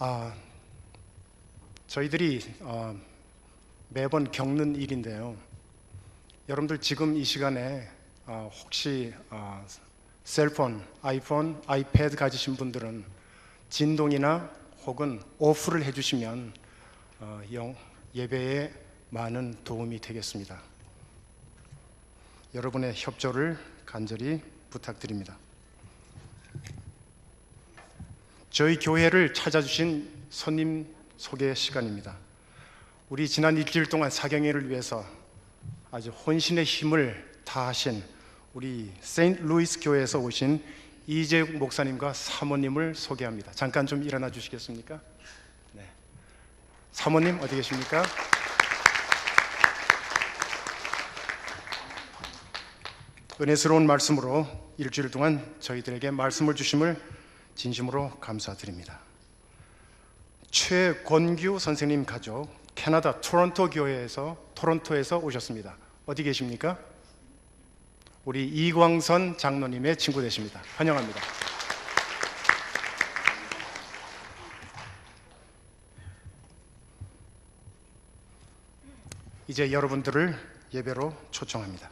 아, 저희들이 매번 겪는 일인데요. 여러분들 지금 이 시간에 혹시 셀폰, 아이폰, 아이패드 가지신 분들은 진동이나 혹은 오프를 해주시면 예배에 많은 도움이 되겠습니다. 여러분의 협조를 간절히 부탁드립니다. 저희 교회를 찾아주신 손님 소개 시간입니다. 우리 지난 일주일 동안 사경회를 위해서 아주 혼신의 힘을 다하신 우리 세인트루이스 교회에서 오신 이재욱 목사님과 사모님을 소개합니다. 잠깐 좀 일어나 주시겠습니까? 네. 사모님 어디 계십니까? 은혜스러운 말씀으로 일주일 동안 저희들에게 말씀을 주심을 진심으로 감사드립니다. 최권규 선생님 가족 캐나다 토론토에서 오셨습니다. 어디 계십니까? 우리 이광선 장로님의 친구 되십니다. 환영합니다. 이제 여러분들을 예배로 초청합니다.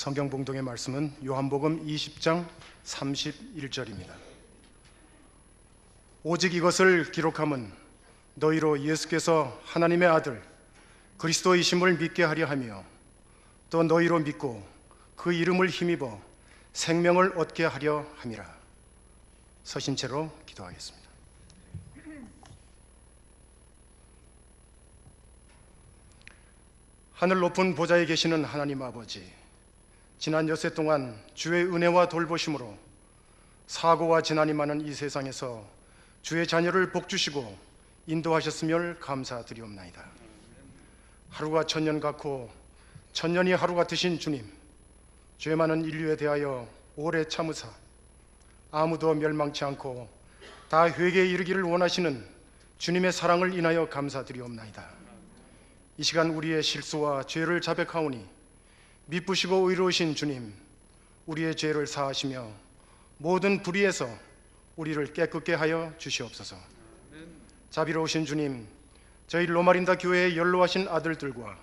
성경 봉독의 말씀은 요한복음 20장 31절입니다. 오직 이것을 기록함은 너희로 예수께서 하나님의 아들 그리스도이심을 믿게 하려 하며 또 너희로 믿고 그 이름을 힘입어 생명을 얻게 하려 함이라. 서신 채로 기도하겠습니다. 하늘 높은 보좌에 계시는 하나님 아버지, 지난 엿새 동안 주의 은혜와 돌보심으로 사고와 재난이 많은 이 세상에서 주의 자녀를 복주시고 인도하셨음을 감사드리옵나이다. 하루가 천년 같고 천년이 하루 같으신 주님, 죄 많은 인류에 대하여 오래 참으사 아무도 멸망치 않고 다 회개에 이르기를 원하시는 주님의 사랑을 인하여 감사드리옵나이다. 이 시간 우리의 실수와 죄를 자백하오니 미쁘시고 의로우신 주님, 우리의 죄를 사하시며 모든 불의에서 우리를 깨끗게 하여 주시옵소서. 자비로우신 주님, 저희 로마린다 교회의 연로하신 아들들과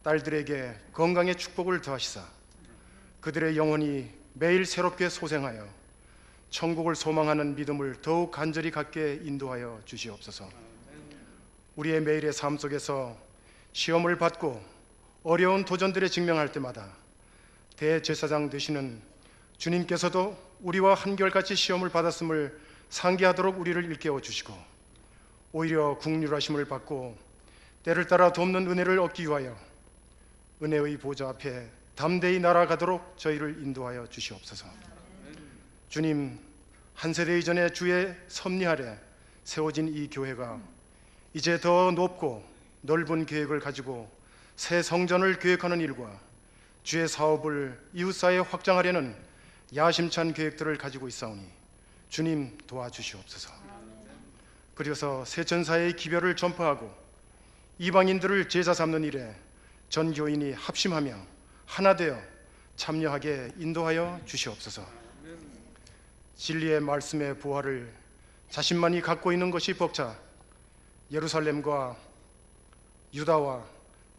딸들에게 건강의 축복을 더하시사 그들의 영혼이 매일 새롭게 소생하여 천국을 소망하는 믿음을 더욱 간절히 갖게 인도하여 주시옵소서. 우리의 매일의 삶 속에서 시험을 받고 어려운 도전들에 직면할 때마다 대제사장 되시는 주님께서도 우리와 한결같이 시험을 받았음을 상기하도록 우리를 일깨워 주시고 오히려 국률하심을 받고 때를 따라 돕는 은혜를 얻기 위하여 은혜의 보좌 앞에 담대히 날아가도록 저희를 인도하여 주시옵소서. 주님, 한 세대 이전에 주의 섭리 아래 세워진 이 교회가 이제 더 높고 넓은 계획을 가지고 새 성전을 계획하는 일과 주의 사업을 이웃사회에 확장하려는 야심찬 계획들을 가지고 있사오니 주님 도와주시옵소서. 그리고서 새 천사의 기별을 전파하고 이방인들을 제자 삼는 일에 전 교인이 합심하며 하나 되어 참여하게 인도하여 주시옵소서. 진리의 말씀의 부활을 자신만이 갖고 있는 것이 벅차 예루살렘과 유다와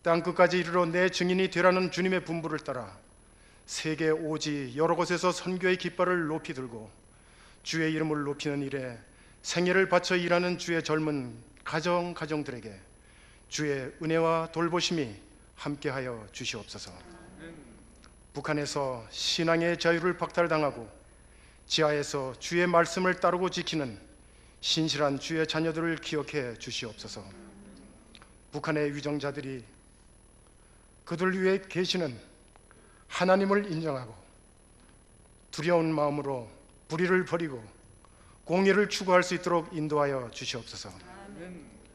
땅끝까지 이르러 내 증인이 되라는 주님의 분부를 따라 세계 오지 여러 곳에서 선교의 깃발을 높이 들고 주의 이름을 높이는 일에 생애를 바쳐 일하는 주의 젊은 가정들에게 주의 은혜와 돌보심이 함께하여 주시옵소서. 북한에서 신앙의 자유를 박탈당하고 지하에서 주의 말씀을 따르고 지키는 신실한 주의 자녀들을 기억해 주시옵소서. 북한의 위정자들이 그들 위에 계시는 하나님을 인정하고 두려운 마음으로 불의를 버리고 공의를 추구할 수 있도록 인도하여 주시옵소서.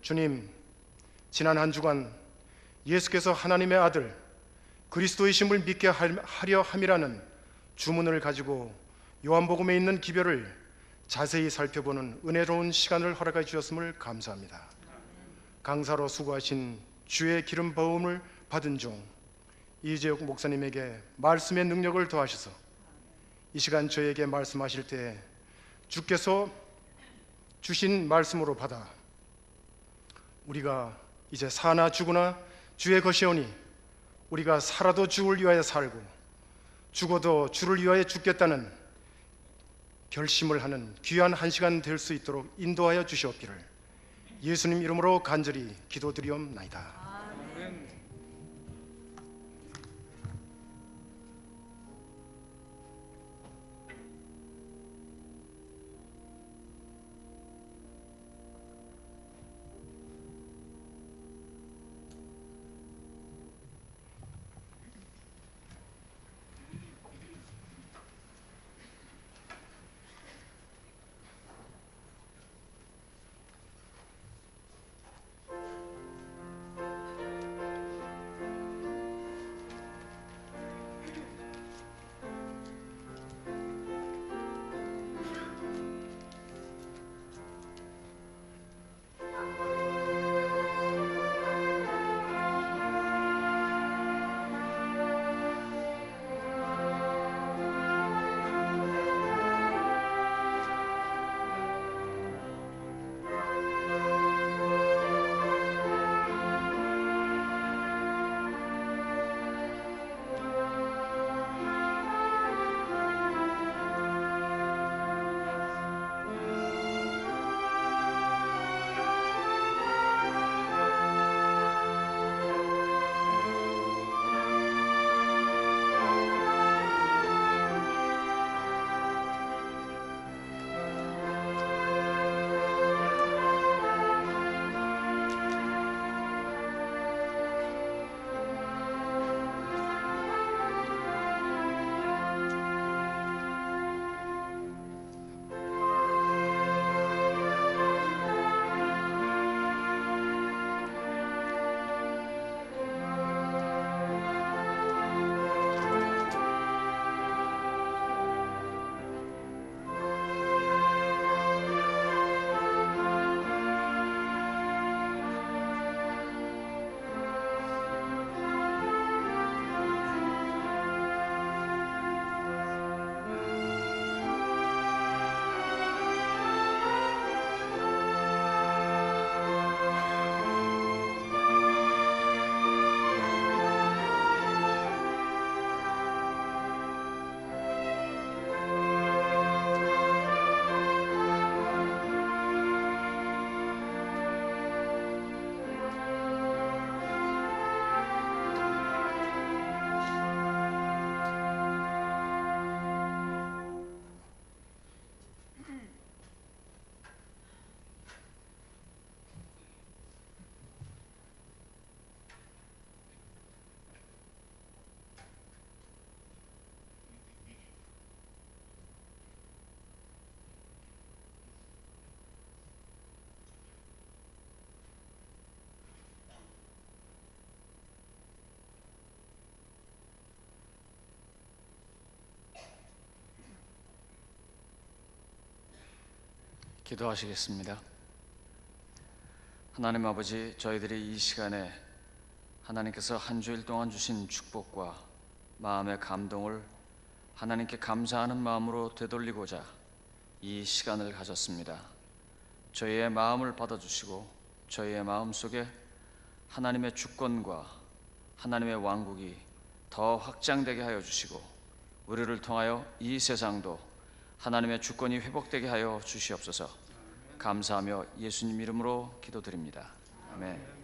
주님, 지난 한 주간 예수께서 하나님의 아들 그리스도이심을 믿게 하려 함이라는 주문을 가지고 요한복음에 있는 기별을 자세히 살펴보는 은혜로운 시간을 허락해 주셨음을 감사합니다. 강사로 수고하신 주의 기름 부음을 받은 종 이재욱 목사님에게 말씀의 능력을 더하셔서 이 시간 저에게 말씀하실 때 주께서 주신 말씀으로 받아 우리가 이제 사나 죽으나 주의 것이오니 우리가 살아도 주를 위하여 살고 죽어도 주를 위하여 죽겠다는 결심을 하는 귀한 한 시간 될 수 있도록 인도하여 주시옵기를 예수님 이름으로 간절히 기도드리옵나이다. 기도하시겠습니다. 하나님 아버지, 저희들이 이 시간에 하나님께서 한 주일 동안 주신 축복과 마음의 감동을 하나님께 감사하는 마음으로 되돌리고자 이 시간을 가졌습니다. 저희의 마음을 받아주시고 저희의 마음 속에 하나님의 주권과 하나님의 왕국이 더 확장되게 하여 주시고 우리를 통하여 이 세상도 하나님의 주권이 회복되게 하여 주시옵소서. 감사하며 예수님 이름으로 기도드립니다. 아멘.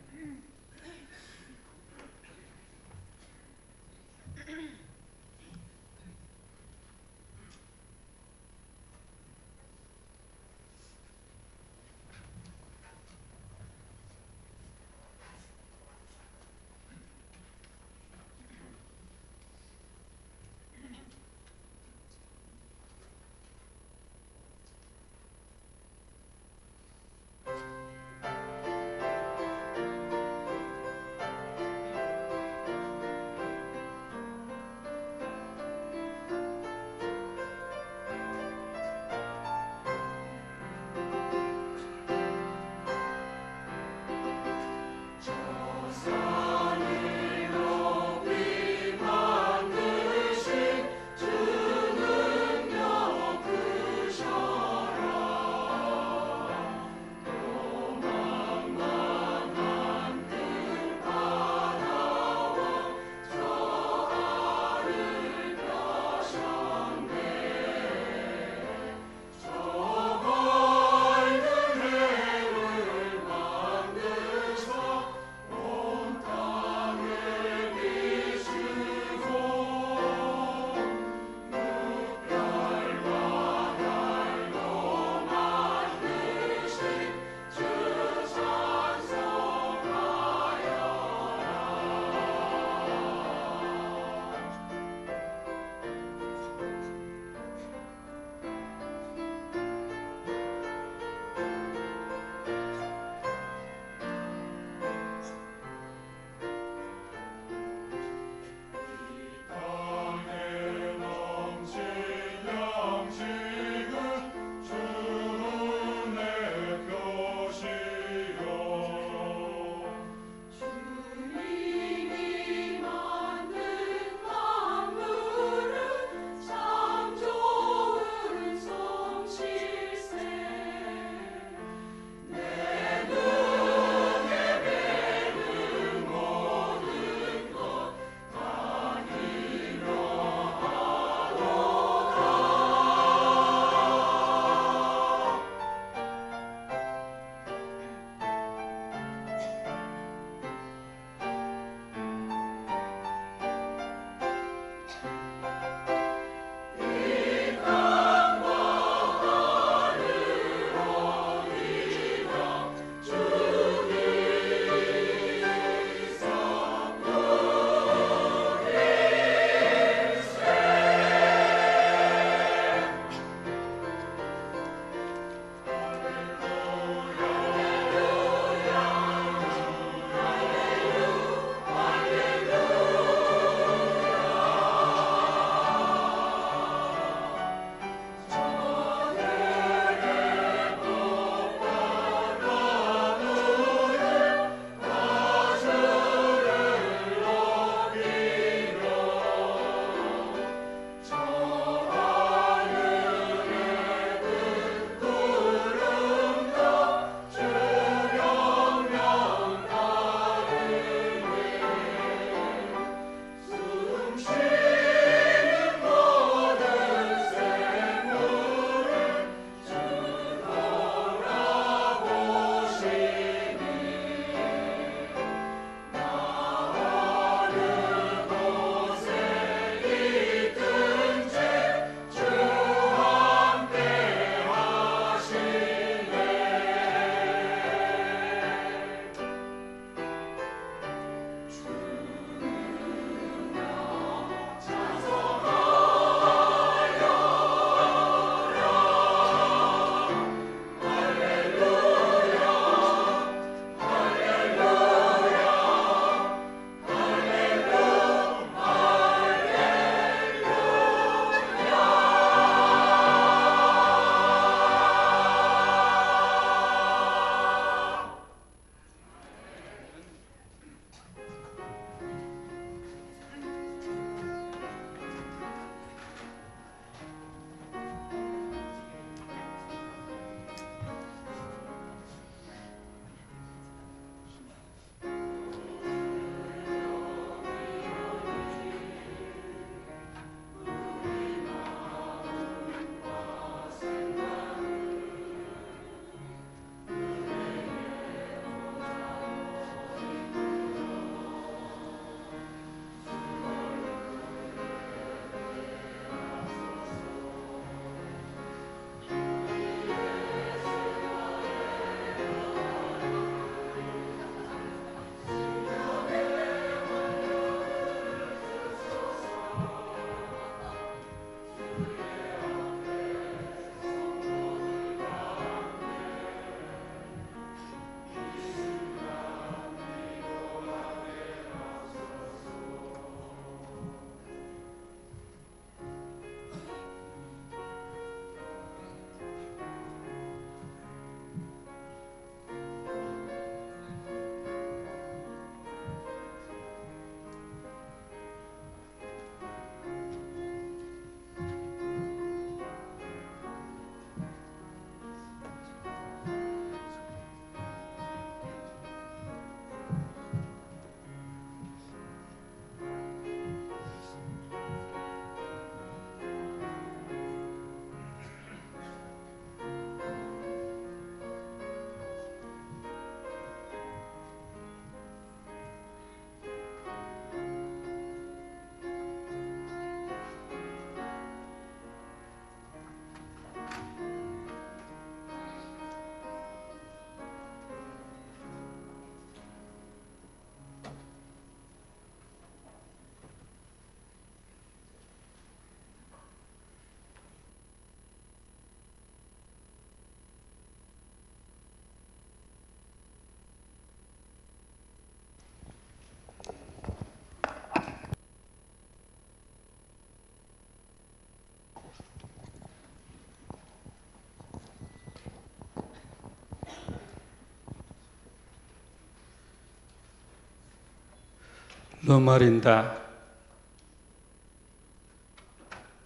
로마린다.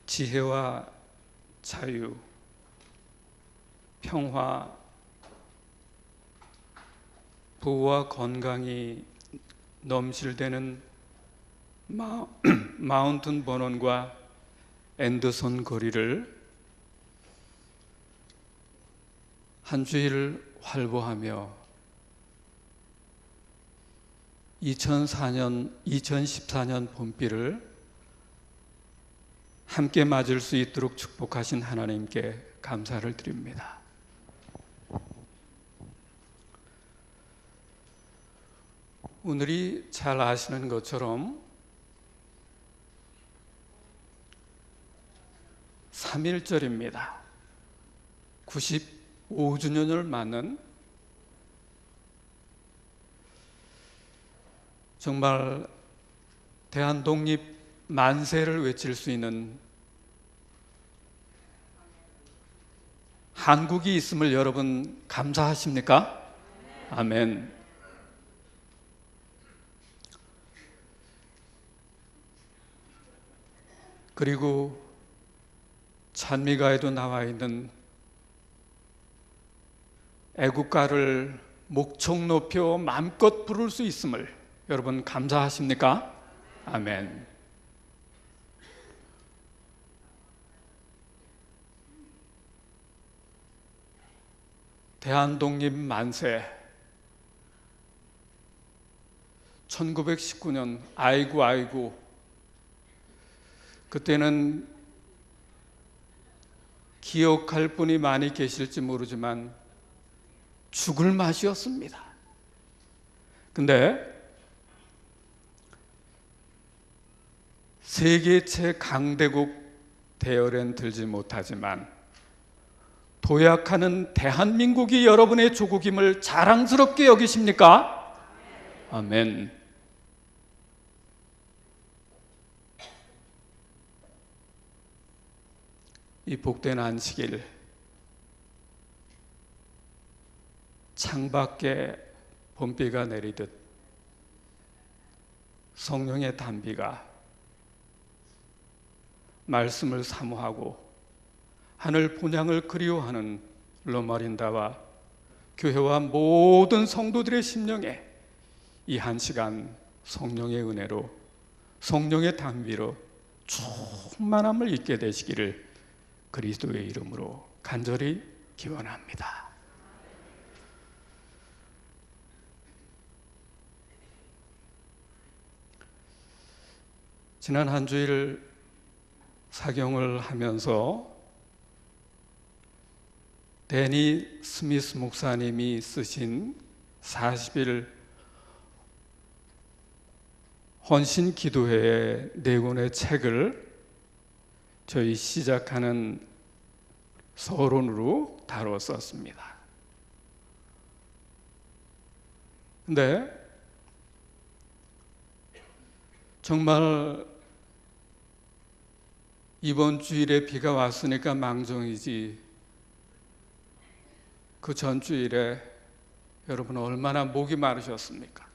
지혜와 자유, 평화, 부와 건강이 넘실대는 마운튼 버논과 앤더슨 거리를 한 주일 활보하며 2014년 봄비를 함께 맞을 수 있도록 축복하신 하나님께 감사를 드립니다. 오늘이 잘 아시는 것처럼 3.1절입니다. 95주년을 맞는 정말 대한독립 만세를 외칠 수 있는 한국이 있음을 여러분 감사하십니까? 아멘. 그리고 찬미가에도 나와 있는 애국가를 목청 높여 마음껏 부를 수 있음을 여러분 감사하십니까? 아멘. 대한독립 만세 1919년 아이고 그때는 기억할 분이 많이 계실지 모르지만 죽을 맛이었습니다. 근데 세계 최강대국 대열엔 들지 못하지만 도약하는 대한민국이 여러분의 조국임을 자랑스럽게 여기십니까? 아멘. 이 복된 안식일 창밖에 봄비가 내리듯 성령의 단비가 말씀을 사모하고 하늘 본향을 그리워하는 로마린다와 교회와 모든 성도들의 심령에 이 한 시간 성령의 은혜로 성령의 단비로 충만함을 잊게 되시기를 그리스도의 이름으로 간절히 기원합니다. 지난 한 주일 사경을 하면서 데니 스미스 목사님이 쓰신 40일 헌신 기도회의 4권의 책을 저희 시작하는 서론으로 다뤘었습니다. 근데 정말 이번 주일에 비가 왔으니까 망정이지 그 전주일에 여러분 얼마나 목이 마르셨습니까?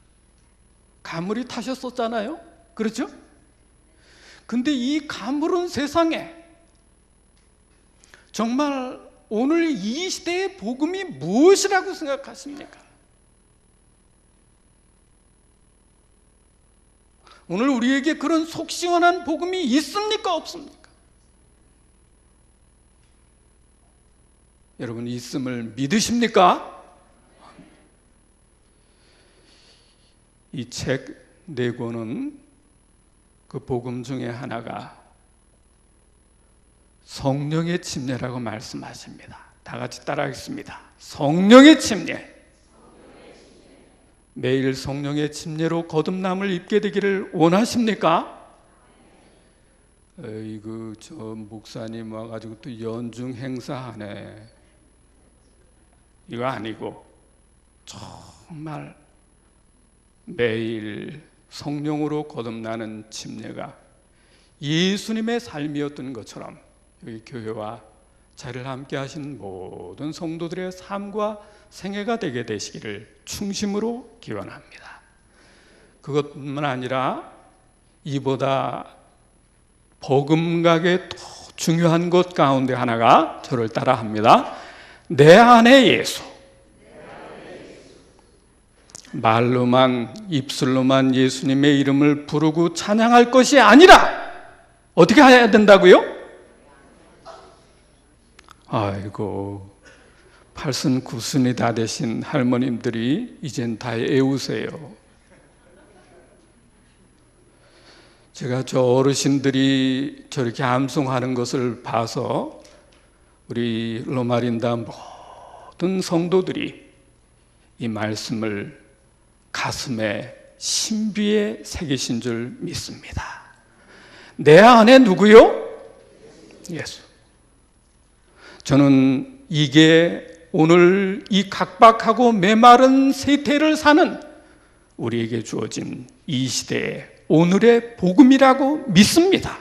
가물이 타셨었잖아요? 그렇죠? 근데 이 가물은 세상에 정말 오늘 이 시대의 복음이 무엇이라고 생각하십니까? 오늘 우리에게 그런 속 시원한 복음이 있습니까? 없습니까? 여러분 있음을 믿으십니까? 이 책 4권은 그 복음 중에 하나가 성령의 침례라고 말씀하십니다. 다 같이 따라하겠습니다. 성령의 침례. 매일 성령의 침례로 거듭남을 입게 되기를 원하십니까? 에이구 저 목사님 와가지고 또 연중 행사하네. 이거 아니고 정말 매일 성령으로 거듭나는 침례가 예수님의 삶이었던 것처럼 여기 교회와 자리를 함께 하신 모든 성도들의 삶과 생애가 되게 되시기를 충심으로 기원합니다. 그것뿐만 아니라 이보다 버금가게 더 중요한 것 가운데 하나가 저를 따라합니다. 내 안에 예수. 말로만, 입술로만 예수님의 이름을 부르고 찬양할 것이 아니라 어떻게 해야 된다고요? 아이고, 팔순 구순이 다 되신 할머님들이 이젠 다 애우세요. 제가 저 어르신들이 저렇게 암송하는 것을 봐서 우리 로마린다 모든 성도들이 이 말씀을 가슴에 신비에 새기신 줄 믿습니다. 내 안에 누구요? 예수. 저는 이게 오늘 이 각박하고 메마른 세태를 사는 우리에게 주어진 이 시대의 오늘의 복음이라고 믿습니다.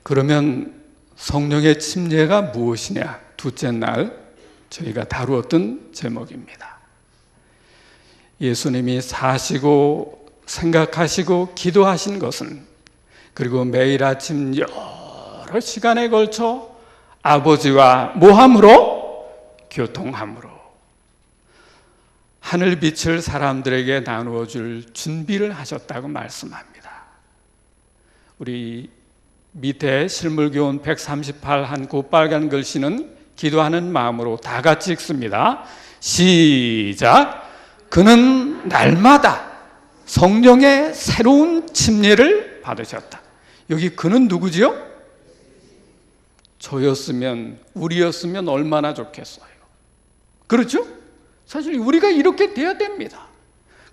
그러면 성령의 침례가 무엇이냐? 둘째 날 저희가 다루었던 제목입니다. 예수님이 사시고 생각하시고 기도하신 것은, 그리고 매일 아침 여러 시간에 걸쳐 아버지와 뭐함으로? 교통함으로 하늘빛을 사람들에게 나누어 줄 준비를 하셨다고 말씀합니다. 우리 밑에 실물교훈 138 한 곱빨간 글씨는 기도하는 마음으로 다 같이 읽습니다. 시작. 그는 날마다 성령의 새로운 침례를 받으셨다. 여기 그는 누구지요? 저였으면, 우리였으면 얼마나 좋겠어요. 그렇죠? 사실 우리가 이렇게 돼야 됩니다.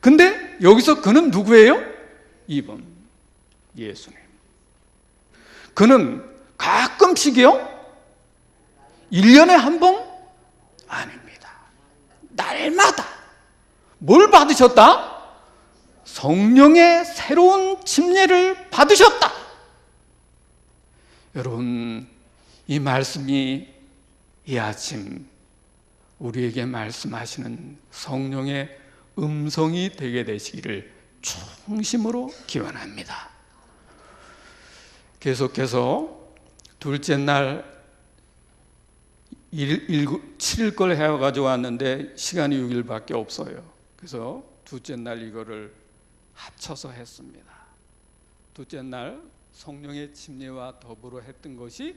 근데 여기서 그는 누구예요? 이분, 예수님. 그는 가끔씩이요? 1년에 한 번? 아닙니다. 날마다 뭘 받으셨다? 성령의 새로운 침례를 받으셨다. 여러분, 이 말씀이 이 아침 우리에게 말씀하시는 성령의 음성이 되게 되시기를衷심으로 기원합니다. 계속해서 둘째 날 7일 걸 해가지고 왔는데 시간이 6일밖에 없어요. 그래서 둘째 날 이거를 합쳐서 했습니다. 둘째 날 성령의 침례와 더불어 했던 것이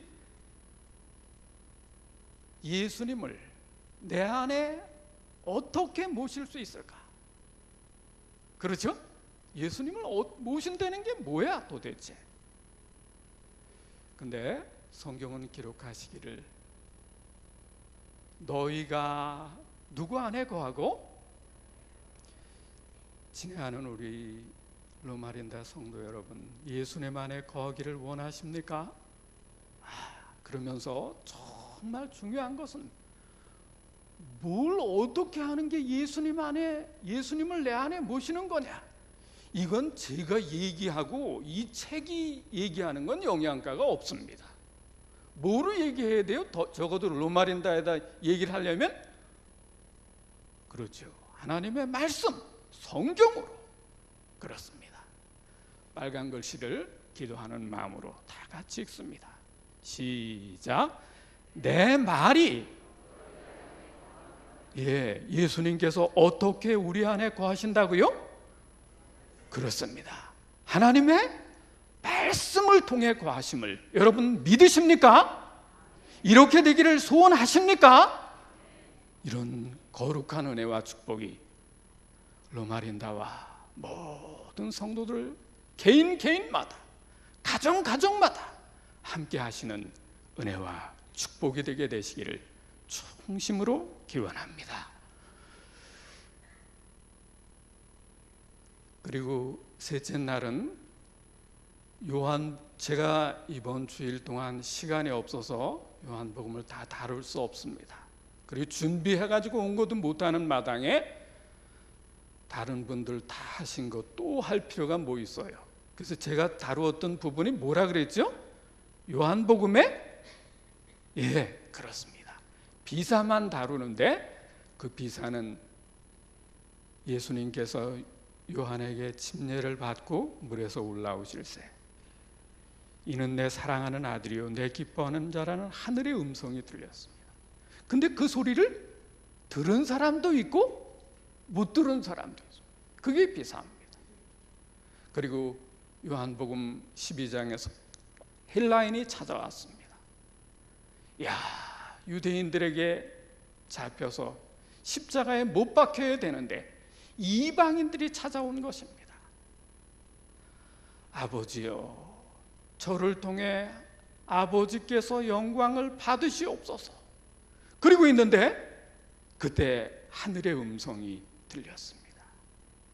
예수님을 내 안에 어떻게 모실 수 있을까? 그렇죠? 예수님을 모신다는 게 뭐야 도대체? 근데 성경은 기록하시기를 너희가 누구 안에 거하고? 친애하는 우리 로마린다 성도 여러분, 예수님 안에 거하기를 원하십니까? 그러면서 정말 중요한 것은 뭘 어떻게 하는 게 예수님 안에, 예수님을 내 안에 모시는 거냐? 이건 제가 얘기하고 이 책이 얘기하는 건 영양가가 없습니다. 뭐로 얘기해야 돼요? 적어도 로마린다에다 얘기를 하려면, 그렇죠, 하나님의 말씀, 성경으로. 그렇습니다. 빨간 글씨를 기도하는 마음으로 다 같이 읽습니다. 시작. 내 말이, 예수님께서 어떻게 우리 안에 거하신다고요? 그렇습니다. 하나님의 말씀을 통해 거하심을 여러분 믿으십니까? 이렇게 되기를 소원하십니까? 이런 거룩한 은혜와 축복이 로마린다와 모든 성도들 개인마다, 가정마다 함께 하시는 은혜와 축복이 되게 되시기를衷심으로 기원합니다. 그리고 셋째 날은 제가 이번 주일 동안 시간이 없어서 요한복음을 다 다룰 수 없습니다. 그리고 준비해가지고 온 것도 못하는 마당에 다른 분들 다 하신 거 또 할 필요가 뭐 있어요? 그래서 제가 다루었던 부분이 뭐라 그랬죠? 요한복음에, 그렇습니다, 비사만 다루는데 그 비사는 예수님께서 요한에게 침례를 받고 물에서 올라오실세 이는 내 사랑하는 아들이요 내 기뻐하는 자라는 하늘의 음성이 들렸습니다. 근데 그 소리를 들은 사람도 있고 못 들은 사람도 있어요. 그게 비사입니다. 그리고 요한복음 12장에서 헬라인이 찾아왔습니다. 야, 유대인들에게 잡혀서 십자가에 못 박혀야 되는데 이방인들이 찾아온 것입니다. 아버지여, 저를 통해 아버지께서 영광을 받으시옵소서. 그리고 있는데 그때 하늘의 음성이 들렸습니다.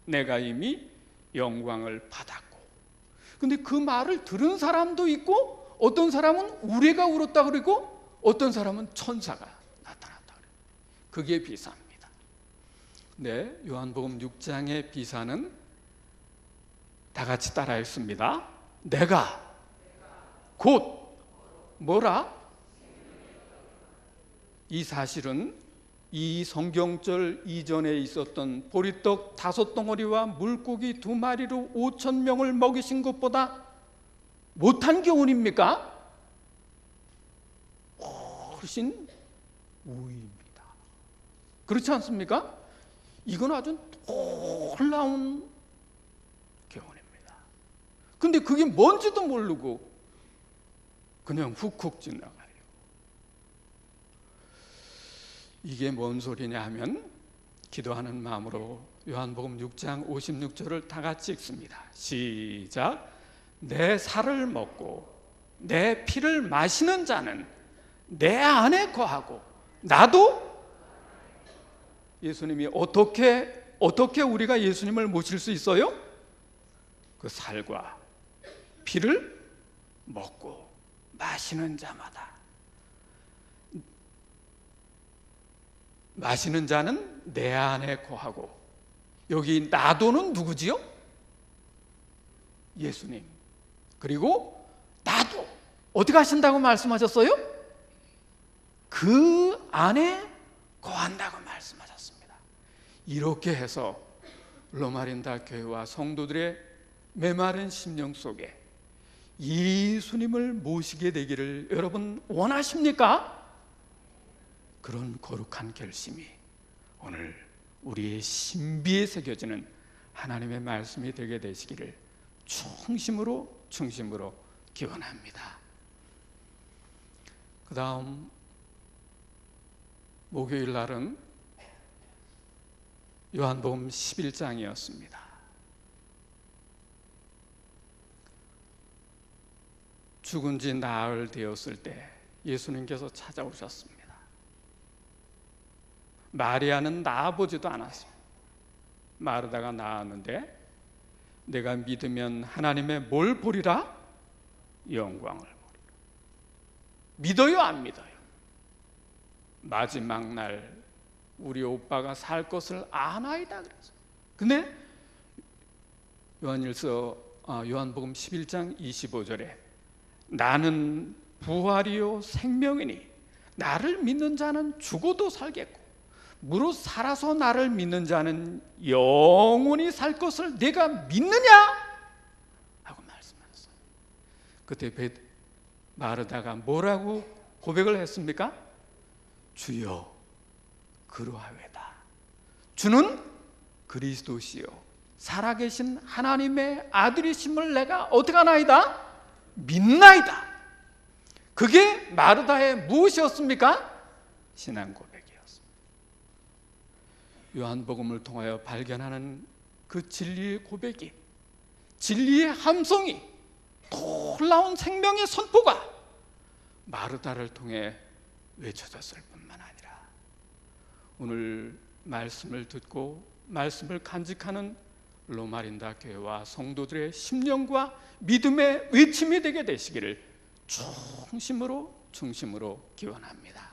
내가 이미 영광을 받았고. 근데 그 말을 들은 사람도 있고 어떤 사람은 우레가 울었다 그러고 어떤 사람은 천사가 나타났다 그래요. 그게 비사입니다. 네, 요한복음 6장의 비사는 다 같이 따라했습니다. 내가 곧 뭐라? 이 사실은 이 성경절 이전에 있었던 보리떡 5덩어리와 물고기 2마리로 5,000명을 먹이신 것보다 못한 교훈입니까? 훨씬 우위입니다. 그렇지 않습니까? 이건 아주 놀라운 교훈입니다. 근데 그게 뭔지도 모르고 그냥 훅훅 지나가요. 이게 뭔 소리냐 하면 기도하는 마음으로 요한복음 6장 56절을 다 같이 읽습니다. 시작. 내 살을 먹고 내 피를 마시는 자는 내 안에 거하고 나도. 예수님이 어떻게 우리가 예수님을 모실 수 있어요? 그 살과 피를 먹고 마시는 자마다. 마시는 자는 내 안에 거하고. 여기 나도는 누구지요? 예수님. 그리고 나도 어떻게 하신다고 말씀하셨어요? 그 안에 거한다고 말씀하셨습니다. 이렇게 해서 로마린다 교회와 성도들의 메마른 심령 속에 예수님을 모시게 되기를 여러분 원하십니까? 그런 거룩한 결심이 오늘 우리의 신비에 새겨지는 하나님의 말씀이 되게 되시기를 충심으로 기원합니다. 그 다음 목요일 날은 요한복음 11장이었습니다. 죽은 지 나흘 되었을 때 예수님께서 찾아오셨습니다. 마리아는 나아보지도 않았습니다. 마르다가 나았는데 내가 믿으면 하나님의 뭘 보리라? 영광을 보리라. 믿어요, 안 믿어요? 마지막 날 우리 오빠가 살 것을 아나이다 그랬어요. 근데 요한복음 11장 25절에 나는 부활이요 생명이니 나를 믿는 자는 죽어도 살겠고 무릇 살아서 나를 믿는 자는 영원히 살 것을 내가 믿느냐? 하고 말씀하셨어요. 그때 마르다가 뭐라고 고백을 했습니까? 주여 그러하외다. 주는 그리스도시요 살아계신 하나님의 아들이심을 내가 어떻게 하나이다? 믿나이다. 그게 마르다의 무엇이었습니까? 신앙 고백이었습니다. 요한복음을 통하여 발견하는 그 진리의 고백이, 진리의 함성이, 놀라운 생명의 선포가 마르다를 통해 외쳐졌을 뿐만 아니라 오늘 말씀을 듣고 말씀을 간직하는 로마린다 교회와 성도들의 심령과 믿음의 외침이 되게 되시기를 중심으로 기원합니다.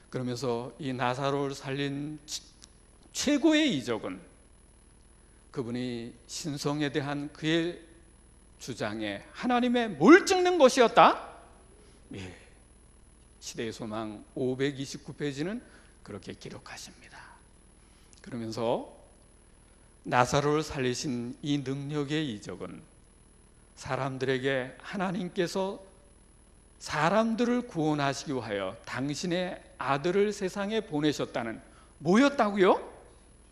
그러면서 이 나사로를 살린 최고의 이적은 그분이 신성에 대한 그의 주장에 하나님의 뭘 찍는 것이었다? 예, 시대의 소망 529페이지는 그렇게 기록하십니다. 그러면서 나사로를 살리신 이 능력의 이적은 사람들에게 하나님께서 사람들을 구원하시기 위하여 당신의 아들을 세상에 보내셨다는 뭐였다고요?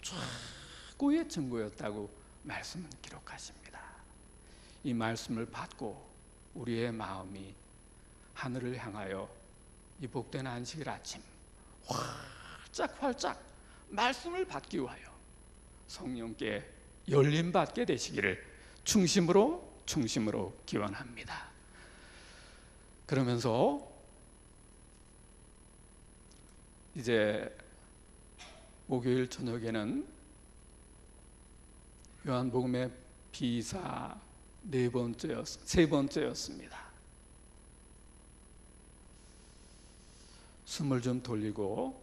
최고의 증거였다고 말씀은 기록하십니다. 이 말씀을 받고 우리의 마음이 하늘을 향하여 이 복된 안식일 아침 활짝 말씀을 받기 위하여 성령께 열림받게 되시기를 중심으로 기원합니다. 그러면서 이제 목요일 저녁에는 요한복음의 비사 세 번째였습니다. 숨을 좀 돌리고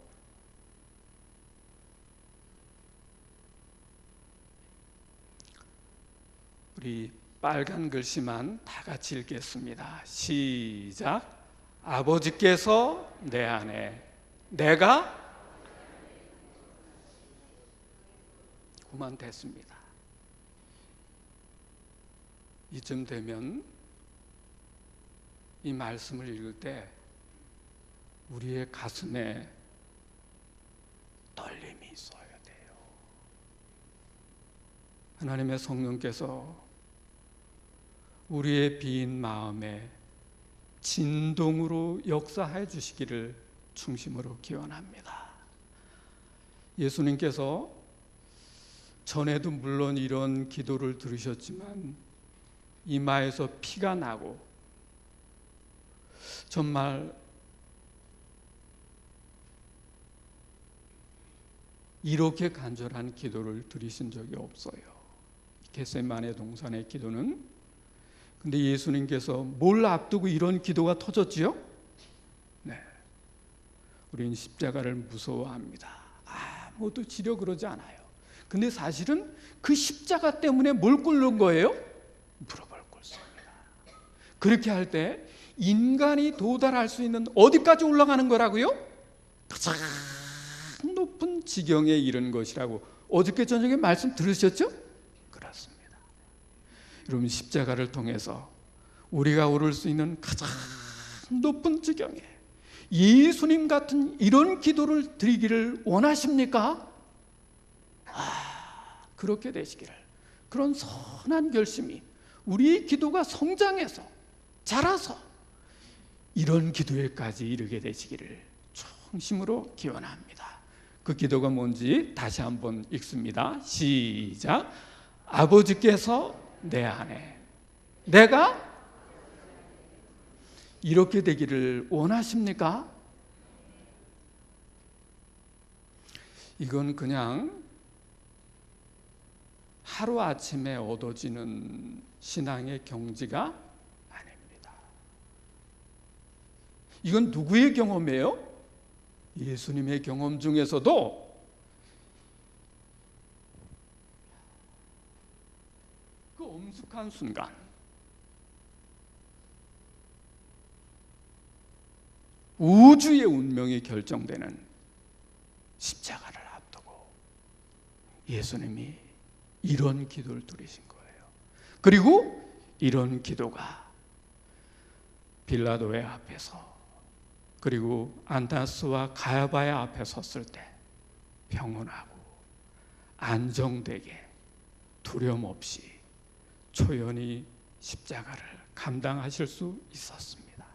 우리 빨간 글씨만 다 같이 읽겠습니다. 시작. 아버지께서 내 안에, 내가 그만 됐습니다. 이쯤 되면 이 말씀을 읽을 때 우리의 가슴에 떨림이 있어야 돼요. 하나님의 성령께서 우리의 빈 마음에 진동으로 역사해 주시기를 중심으로 기원합니다. 예수님께서 전에도 물론 이런 기도를 들으셨지만 이마에서 피가 나고 정말 이렇게 간절한 기도를 드리신 적이 없어요. 겟세마네 동산의 기도는. 근데 예수님께서 뭘 앞두고 이런 기도가 터졌지요? 네, 우리는 십자가를 무서워합니다. 아무도 지려 그러지 않아요. 근데 사실은 그 십자가 때문에 뭘 꿇는 거예요? 무릎을 꿇습니다. 그렇게 할 때 인간이 도달할 수 있는 어디까지 올라가는 거라고요? 가장 높은 지경에 이른 것이라고 어저께 저녁에 말씀 들으셨죠? 그렇습니다. 여러분, 십자가를 통해서 우리가 오를 수 있는 가장 높은 지경에 예수님 같은 이런 기도를 드리기를 원하십니까? 그렇게 되시기를, 그런 선한 결심이 우리의 기도가 성장해서 자라서 이런 기도에까지 이르게 되시기를衷심으로 기원합니다. 그 기도가 뭔지 다시 한번 읽습니다. 시작. 아버지께서 내 안에, 내가 이렇게 되기를 원하십니까? 이건 그냥 하루아침에 얻어지는 신앙의 경지가 아닙니다. 이건 누구의 경험이에요? 예수님의 경험 중에서도 그 엄숙한 순간, 우주의 운명이 결정되는 십자가를 앞두고 예수님이 이런 기도를 드리신 거예요. 그리고 이런 기도가 빌라도의 앞에서, 그리고 안나스와 가야바의 앞에 섰을 때 평온하고 안정되게 두려움 없이 초연히 십자가를 감당하실 수 있었습니다.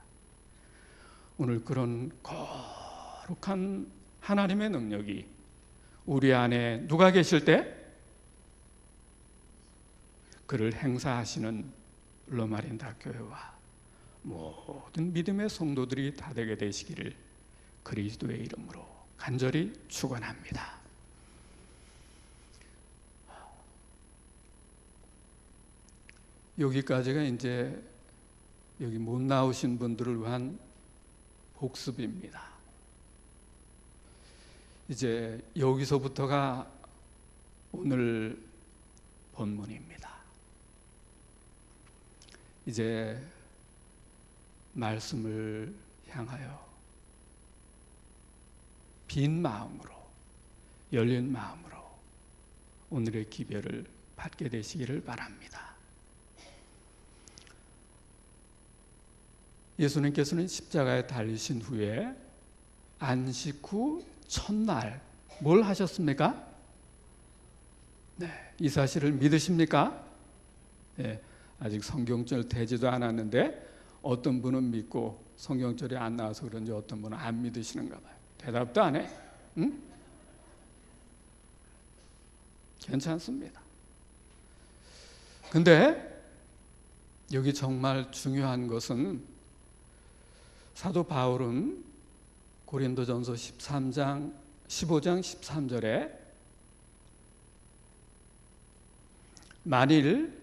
오늘 그런 거룩한 하나님의 능력이 우리 안에 누가 계실 때 그를 행사하시는 로마린다 교회와 모든 믿음의 성도들이 다 되게 되시기를 그리스도의 이름으로 간절히 축원합니다. 여기까지가 이제 여기 못 나오신 분들을 위한 복습입니다. 이제 여기서부터가 오늘 본문입니다. 이제 말씀을 향하여 빈 마음으로, 열린 마음으로 오늘의 기별을 받게 되시기를 바랍니다. 예수님께서는 십자가에 달리신 후에 안식 후 첫날 뭘 하셨습니까? 네, 이 사실을 믿으십니까? 네, 아직 성경절 되지도 않았는데 어떤 분은 믿고 성경절이 안 나와서 그런지 어떤 분은 안 믿으시는가 봐요. 대답도 안 해. 응? 괜찮습니다. 근데 여기 정말 중요한 것은 사도 바울은 고린도전서 15장 13절에 만일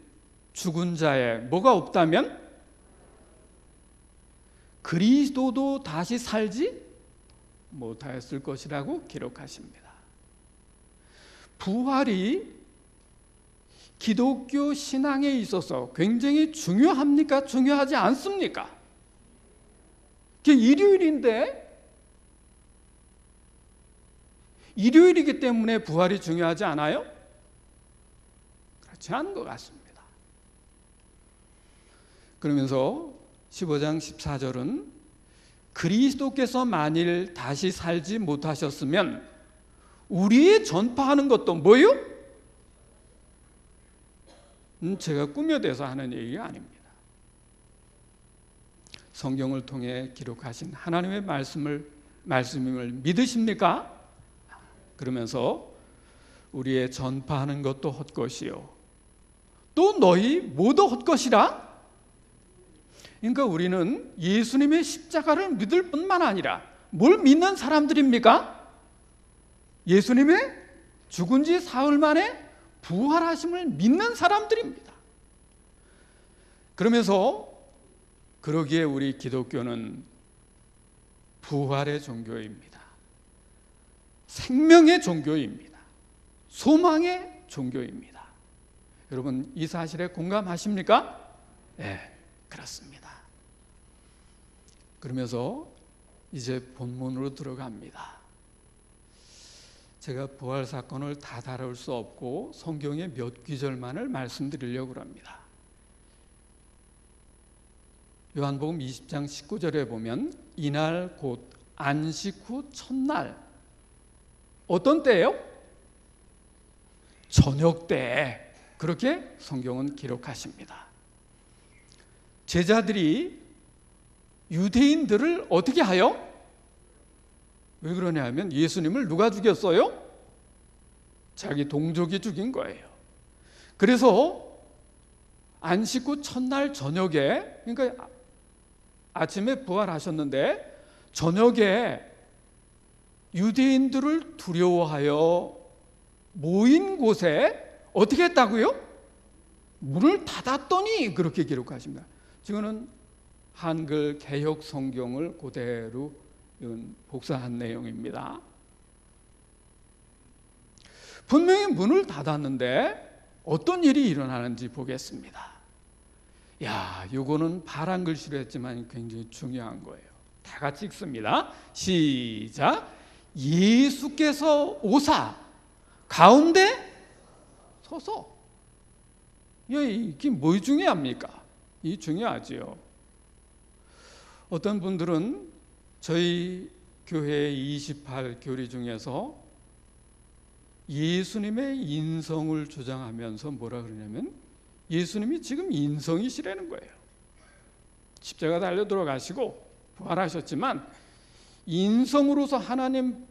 죽은 자에 뭐가 없다면 그리스도도 다시 살지 못하였을 것이라고 기록하십니다. 부활이 기독교 신앙에 있어서 굉장히 중요합니까? 중요하지 않습니까? 그게 일요일인데 일요일이기 때문에 부활이 중요하지 않아요? 그렇지 않은 것 같습니다. 그러면서 15장 14절은 그리스도께서 만일 다시 살지 못하셨으면 우리의 전파하는 것도 뭐요? 제가 꾸며대서 하는 얘기가 아닙니다. 성경을 통해 기록하신 하나님의 말씀임을 믿으십니까? 그러면서 우리의 전파하는 것도 헛것이요 또 너희 모두 헛것이라. 그러니까 우리는 예수님의 십자가를 믿을 뿐만 아니라 뭘 믿는 사람들입니까? 예수님의 죽은 지 사흘 만에 부활하심을 믿는 사람들입니다. 그러면서 그러기에 우리 기독교는 부활의 종교입니다. 생명의 종교입니다. 소망의 종교입니다. 여러분 이 사실에 공감하십니까? 네, 그렇습니다. 그러면서 이제 본문으로 들어갑니다. 제가 부활 사건을 다 다룰 수 없고 성경의 몇 구절만을 말씀드리려고 합니다. 요한복음 20장 19절에 보면 이날 곧 안식 후 첫날 어떤 때예요? 저녁 때 그렇게 성경은 기록하십니다. 제자들이 유대인들을 어떻게 하여? 왜 그러냐 하면 예수님을 누가 죽였어요? 자기 동족이 죽인 거예요. 그래서 안식 후 첫날 저녁에, 그러니까 아침에 부활하셨는데 저녁에 유대인들을 두려워하여 모인 곳에 어떻게 했다고요? 문을 닫았더니 그렇게 기록하십니다. 지금은 한글 개역 성경을 그대로 복사한 내용입니다. 분명히 문을 닫았는데 어떤 일이 일어나는지 보겠습니다. 야, 이거는 파란 글씨로 했지만 굉장히 중요한 거예요. 다 같이 읽습니다. 시작. 예수께서 오사 가운데 서서. 이게 뭐 중요합니까? 이 중요하지요. 어떤 분들은 저희 교회 28 교리 중에서 예수님의 인성을 주장하면서 뭐라 그러냐면 예수님이 지금 인성이시라는 거예요. 십자가 달려 들어가시고 부활하셨지만 인성으로서 하나님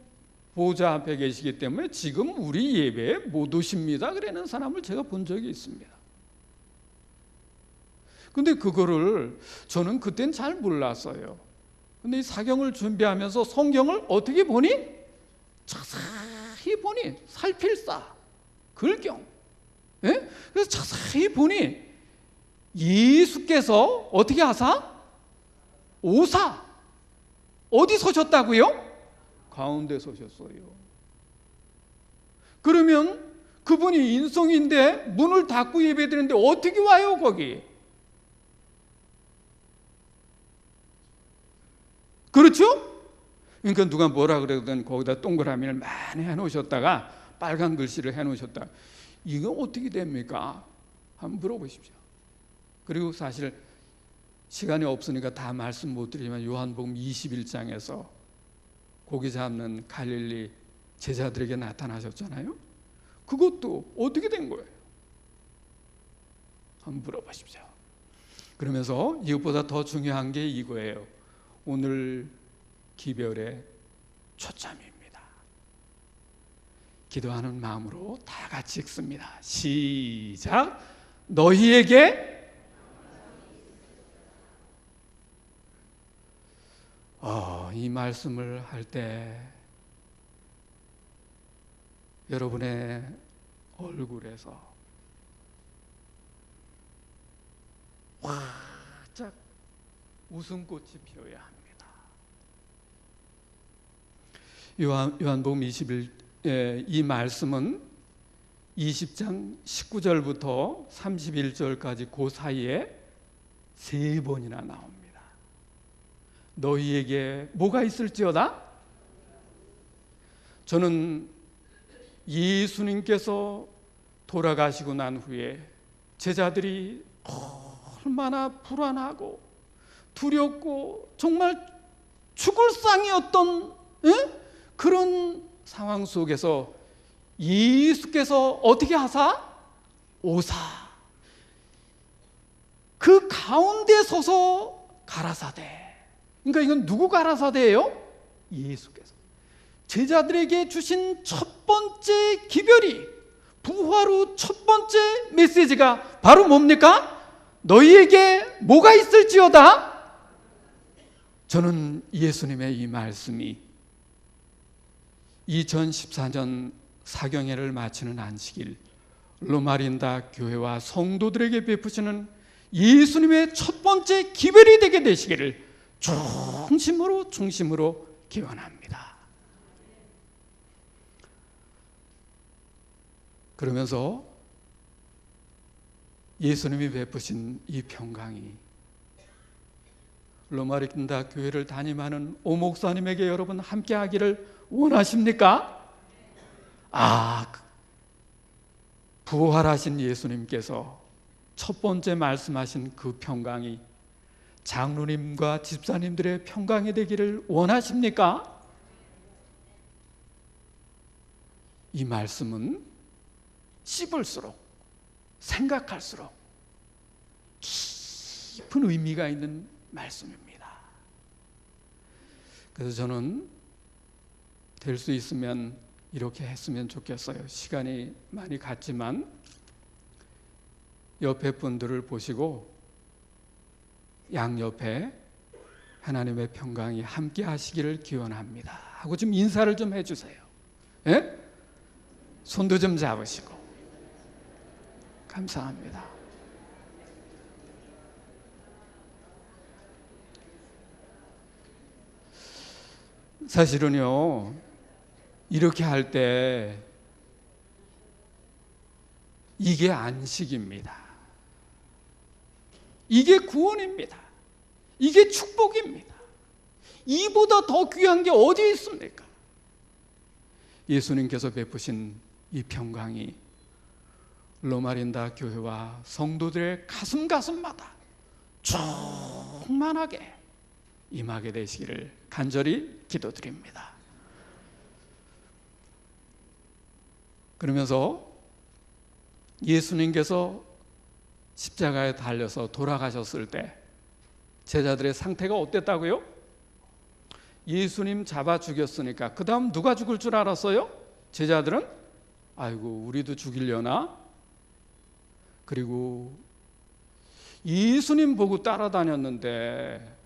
보좌 앞에 계시기 때문에 지금 우리 예배에 못 오십니다. 그러는 사람을 제가 본 적이 있습니다. 근데 그거를 저는 그땐 잘 몰랐어요. 근데 이 사경을 준비하면서 성경을 어떻게 보니? 자세히 보니 살필사, 글경. 예? 그래서 자세히 보니 예수께서 어떻게 하사? 오사. 어디 서셨다고요? 가운데 서셨어요. 그러면 그분이 인성인데 문을 닫고 예배드리는데 어떻게 와요 거기? 그렇죠? 그러니까 누가 뭐라 그러든 거기다 동그라미를 많이 해놓으셨다가 빨간 글씨를 해놓으셨다. 이거 어떻게 됩니까? 한번 물어보십시오. 그리고 사실 시간이 없으니까 다 말씀 못 드리지만 요한복음 21장에서 고기 잡는 갈릴리 제자들에게 나타나셨잖아요. 그것도 어떻게 된 거예요? 한번 물어보십시오. 그러면서 이것보다 더 중요한 게 이거예요. 오늘 기별의 초점입니다. 기도하는 마음으로 다 같이 읽습니다. 시작. 너희에게 이 말씀을 할 때 여러분의 얼굴에서 활짝 웃음꽃이 피어야 합니다. 요한복음 이 말씀은 20장 19절부터 31절까지 그 사이에 3번이나 나옵니다. 너희에게 뭐가 있을지어다? 저는 예수님께서 돌아가시고 난 후에 제자들이 얼마나 불안하고 두렵고 정말 죽을 상이었던 그런 상황 속에서 예수께서 어떻게 하사? 오사 그 가운데 서서 가라사대. 그러니까 이건 누구 가라사대예요? 예수께서 제자들에게 주신 첫 번째 기별이, 부활 후 첫 번째 메시지가 바로 뭡니까? 너희에게 뭐가 있을지어다? 저는 예수님의 이 말씀이 2014년 사경회를 마치는 안식일 로마린다 교회와 성도들에게 베푸시는 예수님의 첫 번째 기별이 되게 되시기를 중심으로 기원합니다. 그러면서 예수님이 베푸신 이 평강이 로마린다 교회를 담임하는 오 목사님에게 여러분 함께 하기를 원하십니까? 부활하신 예수님께서 첫 번째 말씀하신 그 평강이 장로님과 집사님들의 평강이 되기를 원하십니까? 이 말씀은 씹을수록 생각할수록 깊은 의미가 있는 말씀입니다. 그래서 저는 될 수 있으면 이렇게 했으면 좋겠어요. 시간이 많이 갔지만 옆에 분들을 보시고 양옆에 하나님의 평강이 함께 하시기를 기원합니다 하고 좀 인사를 좀 해주세요. 예? 손도 좀 잡으시고. 감사합니다. 사실은요, 이렇게 할 때 이게 안식입니다. 이게 구원입니다. 이게 축복입니다. 이보다 더 귀한 게 어디 있습니까? 예수님께서 베푸신 이 평강이 로마린다 교회와 성도들의 가슴마다 충만하게 임하게 되시기를 간절히 기도드립니다. 그러면서 예수님께서 십자가에 달려서 돌아가셨을 때 제자들의 상태가 어땠다고요? 예수님 잡아 죽였으니까 그 다음 누가 죽을 줄 알았어요? 제자들은 아이고 우리도 죽이려나? 그리고 예수님 보고 따라다녔는데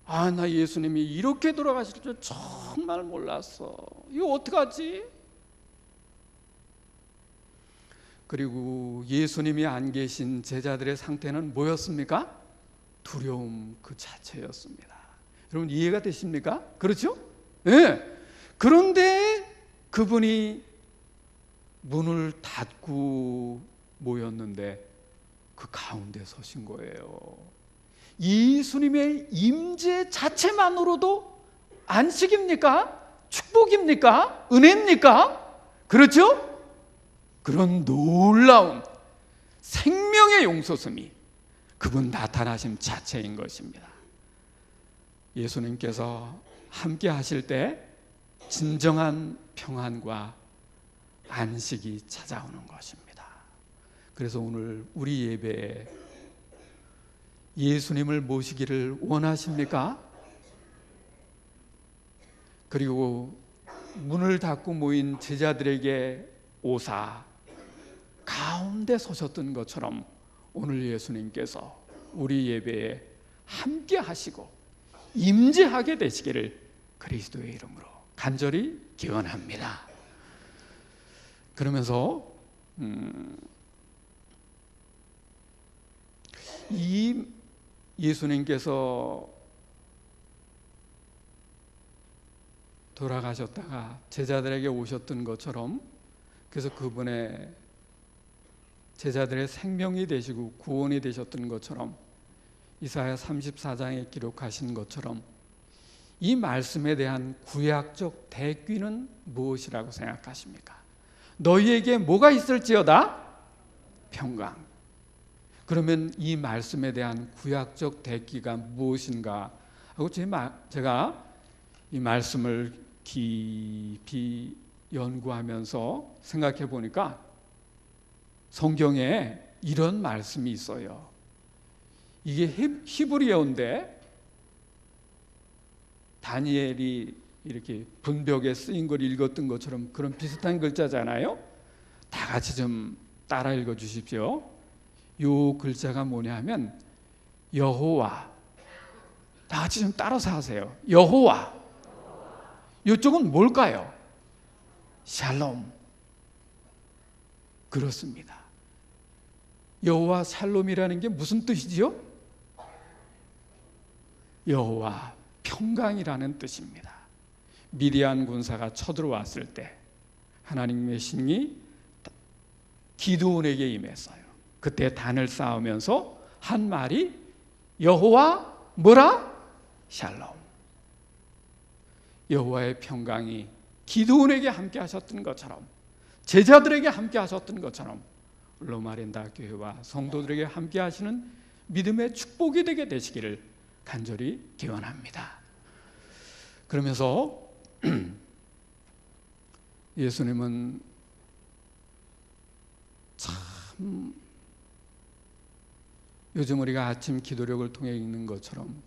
나 예수님이 이렇게 돌아가실 줄 정말 몰랐어. 이거 어떡하지? 그리고 예수님이 안 계신 제자들의 상태는 뭐였습니까? 두려움 그 자체였습니다. 여러분 이해가 되십니까? 그렇죠? 네. 그런데 그분이 문을 닫고 모였는데 그 가운데 서신 거예요. 예수님의 임재 자체만으로도 안식입니까? 축복입니까? 은혜입니까? 그렇죠? 그런 놀라운 생명의 용서심이 그분 나타나심 자체인 것입니다. 예수님께서 함께 하실 때 진정한 평안과 안식이 찾아오는 것입니다. 그래서 오늘 우리 예배에 예수님을 모시기를 원하십니까? 그리고 문을 닫고 모인 제자들에게 오사 가운데 서셨던 것처럼 오늘 예수님께서 우리 예배에 함께 하시고 임재하게 되시기를 그리스도의 이름으로 간절히 기원합니다. 그러면서 이 예수님께서 돌아가셨다가 제자들에게 오셨던 것처럼, 그래서 그분의 제자들의 생명이 되시고 구원이 되셨던 것처럼, 이사야 34장에 기록하신 것처럼 이 말씀에 대한 구약적 대귀는 무엇이라고 생각하십니까? 너희에게 뭐가 있을지어다? 평강. 그러면 이 말씀에 대한 구약적 대귀가 무엇인가 하고 제가 이 말씀을 깊이 연구하면서 생각해 보니까 성경에 이런 말씀이 있어요. 이게 히브리어인데 다니엘이 이렇게 분벽에 쓰인 걸 읽었던 것처럼 그런 비슷한 글자잖아요. 다 같이 좀 따라 읽어 주십시오. 요 글자가 뭐냐 하면 여호와. 다 같이 좀 따라서 하세요. 여호와. 이쪽은 뭘까요? 샬롬. 그렇습니다. 여호와 샬롬이라는 게 무슨 뜻이지요? 여호와 평강이라는 뜻입니다. 미디안 군사가 쳐들어왔을 때 하나님의 신이 기드온에게 임했어요. 그때 단을 쌓으면서 한 말이 여호와 뭐라? 샬롬. 여호와의 평강이 기드온에게 함께 하셨던 것처럼, 제자들에게 함께 하셨던 것처럼 로마렌다 교회와 성도들에게 함께 하시는 믿음의 축복이 되게 되시기를 간절히 기원합니다. 그러면서 예수님은 참 요즘 우리가 아침 기도력을 통해 읽는 것처럼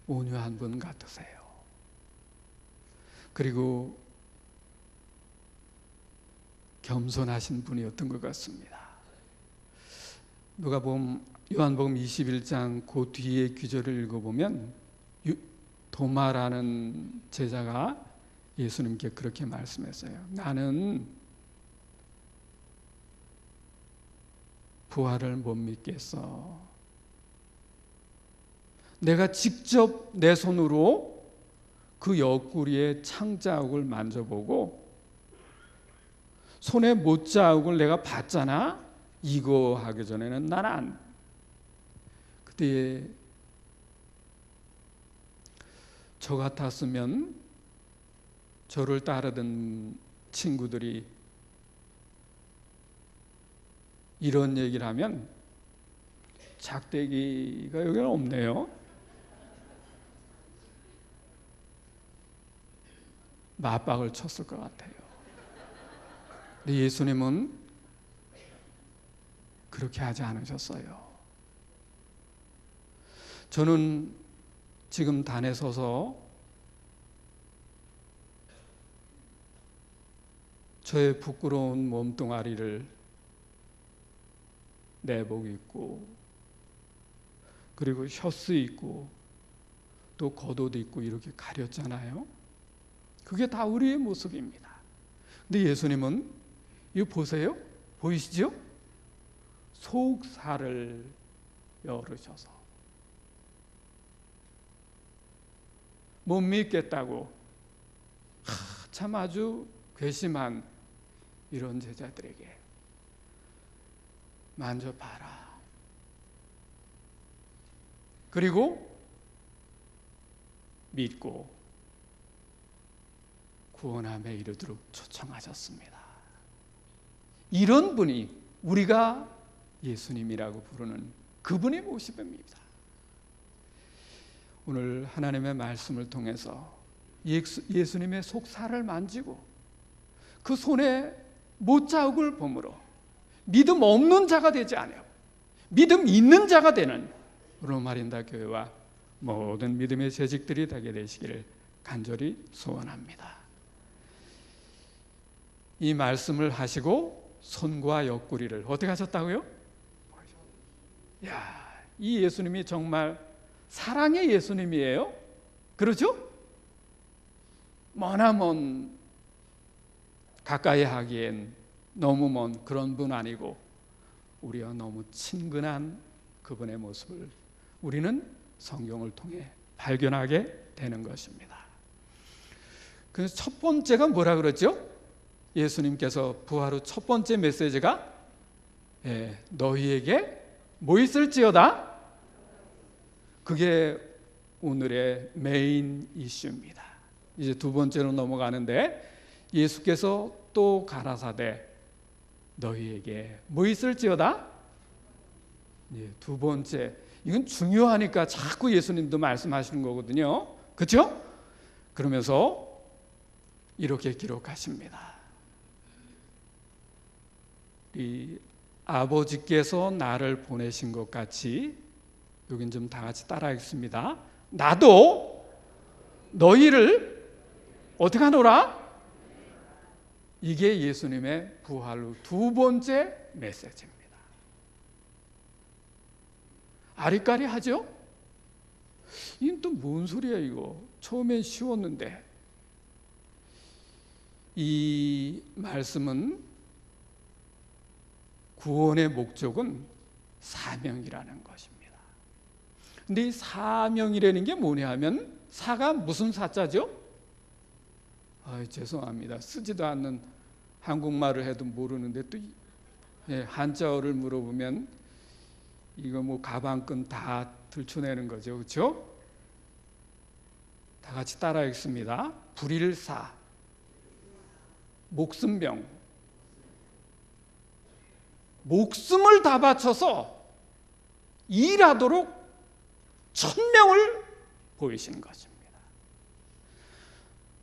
온유한 분 같으세요. 그리고 겸손하신 분이었던 것 같습니다. 요한복음 21장 그 뒤에 구절을 읽어보면 도마라는 제자가 예수님께 그렇게 말씀했어요. 나는 부활을 못 믿겠어. 내가 직접 내 손으로 그 옆구리에 창자국을 만져보고 손에 못자국을 내가 봤잖아. 이거 하기 전에는 나는 그때 저 같았으면 저를 따르던 친구들이 이런 얘기를 하면 작대기가 여기는 없네요. 맞박을 쳤을 것 같아요. 근데 예수님은 그렇게 하지 않으셨어요. 저는 지금 단에 서서 저의 부끄러운 몸뚱아리를 내복 입고 그리고 셔츠 입고 또 겉옷 입고 이렇게 가렸잖아요. 그게 다 우리의 모습입니다. 근데 예수님은 이거 보세요. 보이시죠? 속살을 열으셔서 못 믿겠다고 참 아주 괘씸한 이런 제자들에게 만져봐라. 그리고 믿고 구원함에 이르도록 초청하셨습니다. 이런 분이 우리가 예수님이라고 부르는 그분의 모습입니다. 오늘 하나님의 말씀을 통해서 예수님의 속살을 만지고 그 손에 못자국을 보므로 믿음 없는 자가 되지 않아요. 믿음 있는 자가 되는 로마린다 교회와 모든 믿음의 재직들이 되게 되시기를 간절히 소원합니다. 이 말씀을 하시고 손과 옆구리를 어떻게 하셨다고요? 야, 이 예수님이 정말 사랑의 예수님이에요. 그렇죠? 머나먼 가까이 하기엔 너무 먼 그런 분 아니고 우리와 너무 친근한 그분의 모습을 우리는 성경을 통해 발견하게 되는 것입니다. 그래서 첫 번째가 뭐라 그랬죠? 예수님께서 부활 후 첫 번째 메시지가 너희에게 뭐 있을지어다. 그게 오늘의 메인 이슈입니다. 이제 두 번째로 넘어가는데 예수께서 또 가라사대 너희에게 뭐 있을지어다. 두 번째, 이건 중요하니까 자꾸 예수님도 말씀하시는 거거든요. 그렇죠? 그러면서 이렇게 기록하십니다. 이 아버지께서 나를 보내신 것 같이, 여긴 좀 다 같이 따라 읽습니다. 나도 너희를 어떻게 하노라? 이게 예수님의 부활 후 두 번째 메시지입니다. 아리까리하죠? 이건 또 뭔 소리야 이거. 처음엔 쉬웠는데. 이 말씀은 구원의 목적은 사명이라는 것입니다. 근데 이 사명이라는 게 뭐냐 하면 사가 무슨 사자죠? 죄송합니다. 쓰지도 않는 한국말을 해도 모르는데 또 한자어를 물어보면 이거 뭐 가방끈 다 들춰내는 거죠. 그렇죠? 다 같이 따라 읽습니다. 불일사, 목숨병, 목숨을 다 바쳐서 일하도록 천명을 보이시는 것입니다.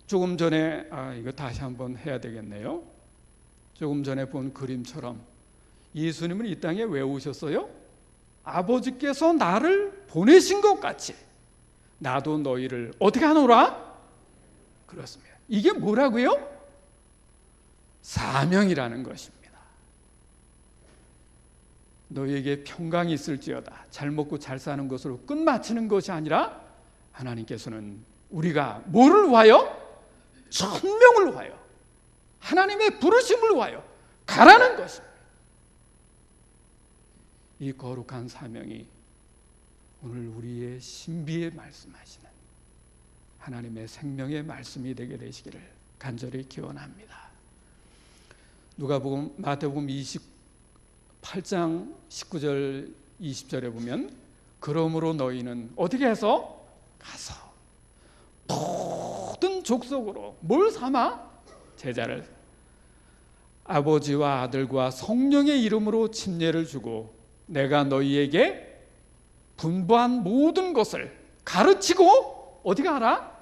조금 전에 이거 다시 한번 해야 되겠네요. 조금 전에 본 그림처럼 예수님은 이 땅에 왜 오셨어요? 아버지께서 나를 보내신 것 같이 나도 너희를 어떻게 하노라? 그렇습니다. 이게 뭐라고요? 사명이라는 것입니다. 너희에게 평강이 있을지어다. 잘 먹고 잘 사는 것으로 끝마치는 것이 아니라 하나님께서는 우리가 뭐를 위하여? 천명을 위하여, 하나님의 부르심을 위하여 가라는 것입니다. 이 거룩한 사명이 오늘 우리의 신비에 말씀하시는 하나님의 생명의 말씀이 되게 되시기를 간절히 기원합니다. 누가복음, 마태복음 28장 19절 20절에 보면 그러므로 너희는 어떻게 해서 가서 모든 족속으로 뭘 삼아? 제자를 아버지와 아들과 성령의 이름으로 침례를 주고 내가 너희에게 분부한 모든 것을 가르치고 어디가 하라?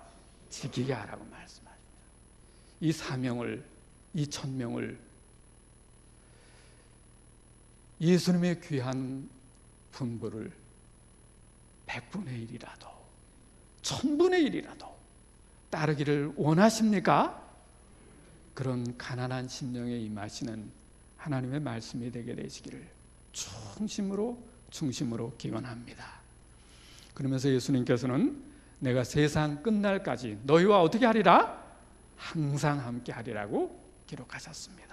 지키게 하라고 말씀하십니다. 이 사명을, 이 천명을 예수님의 귀한 분부를 100분의 1이라도 1000분의 1이라도 따르기를 원하십니까? 그런 가난한 심령에 임하시는 하나님의 말씀이 되게 되시기를 중심으로 기원합니다. 그러면서 예수님께서는 내가 세상 끝날까지 너희와 어떻게 하리라? 항상 함께 하리라고 기록하셨습니다.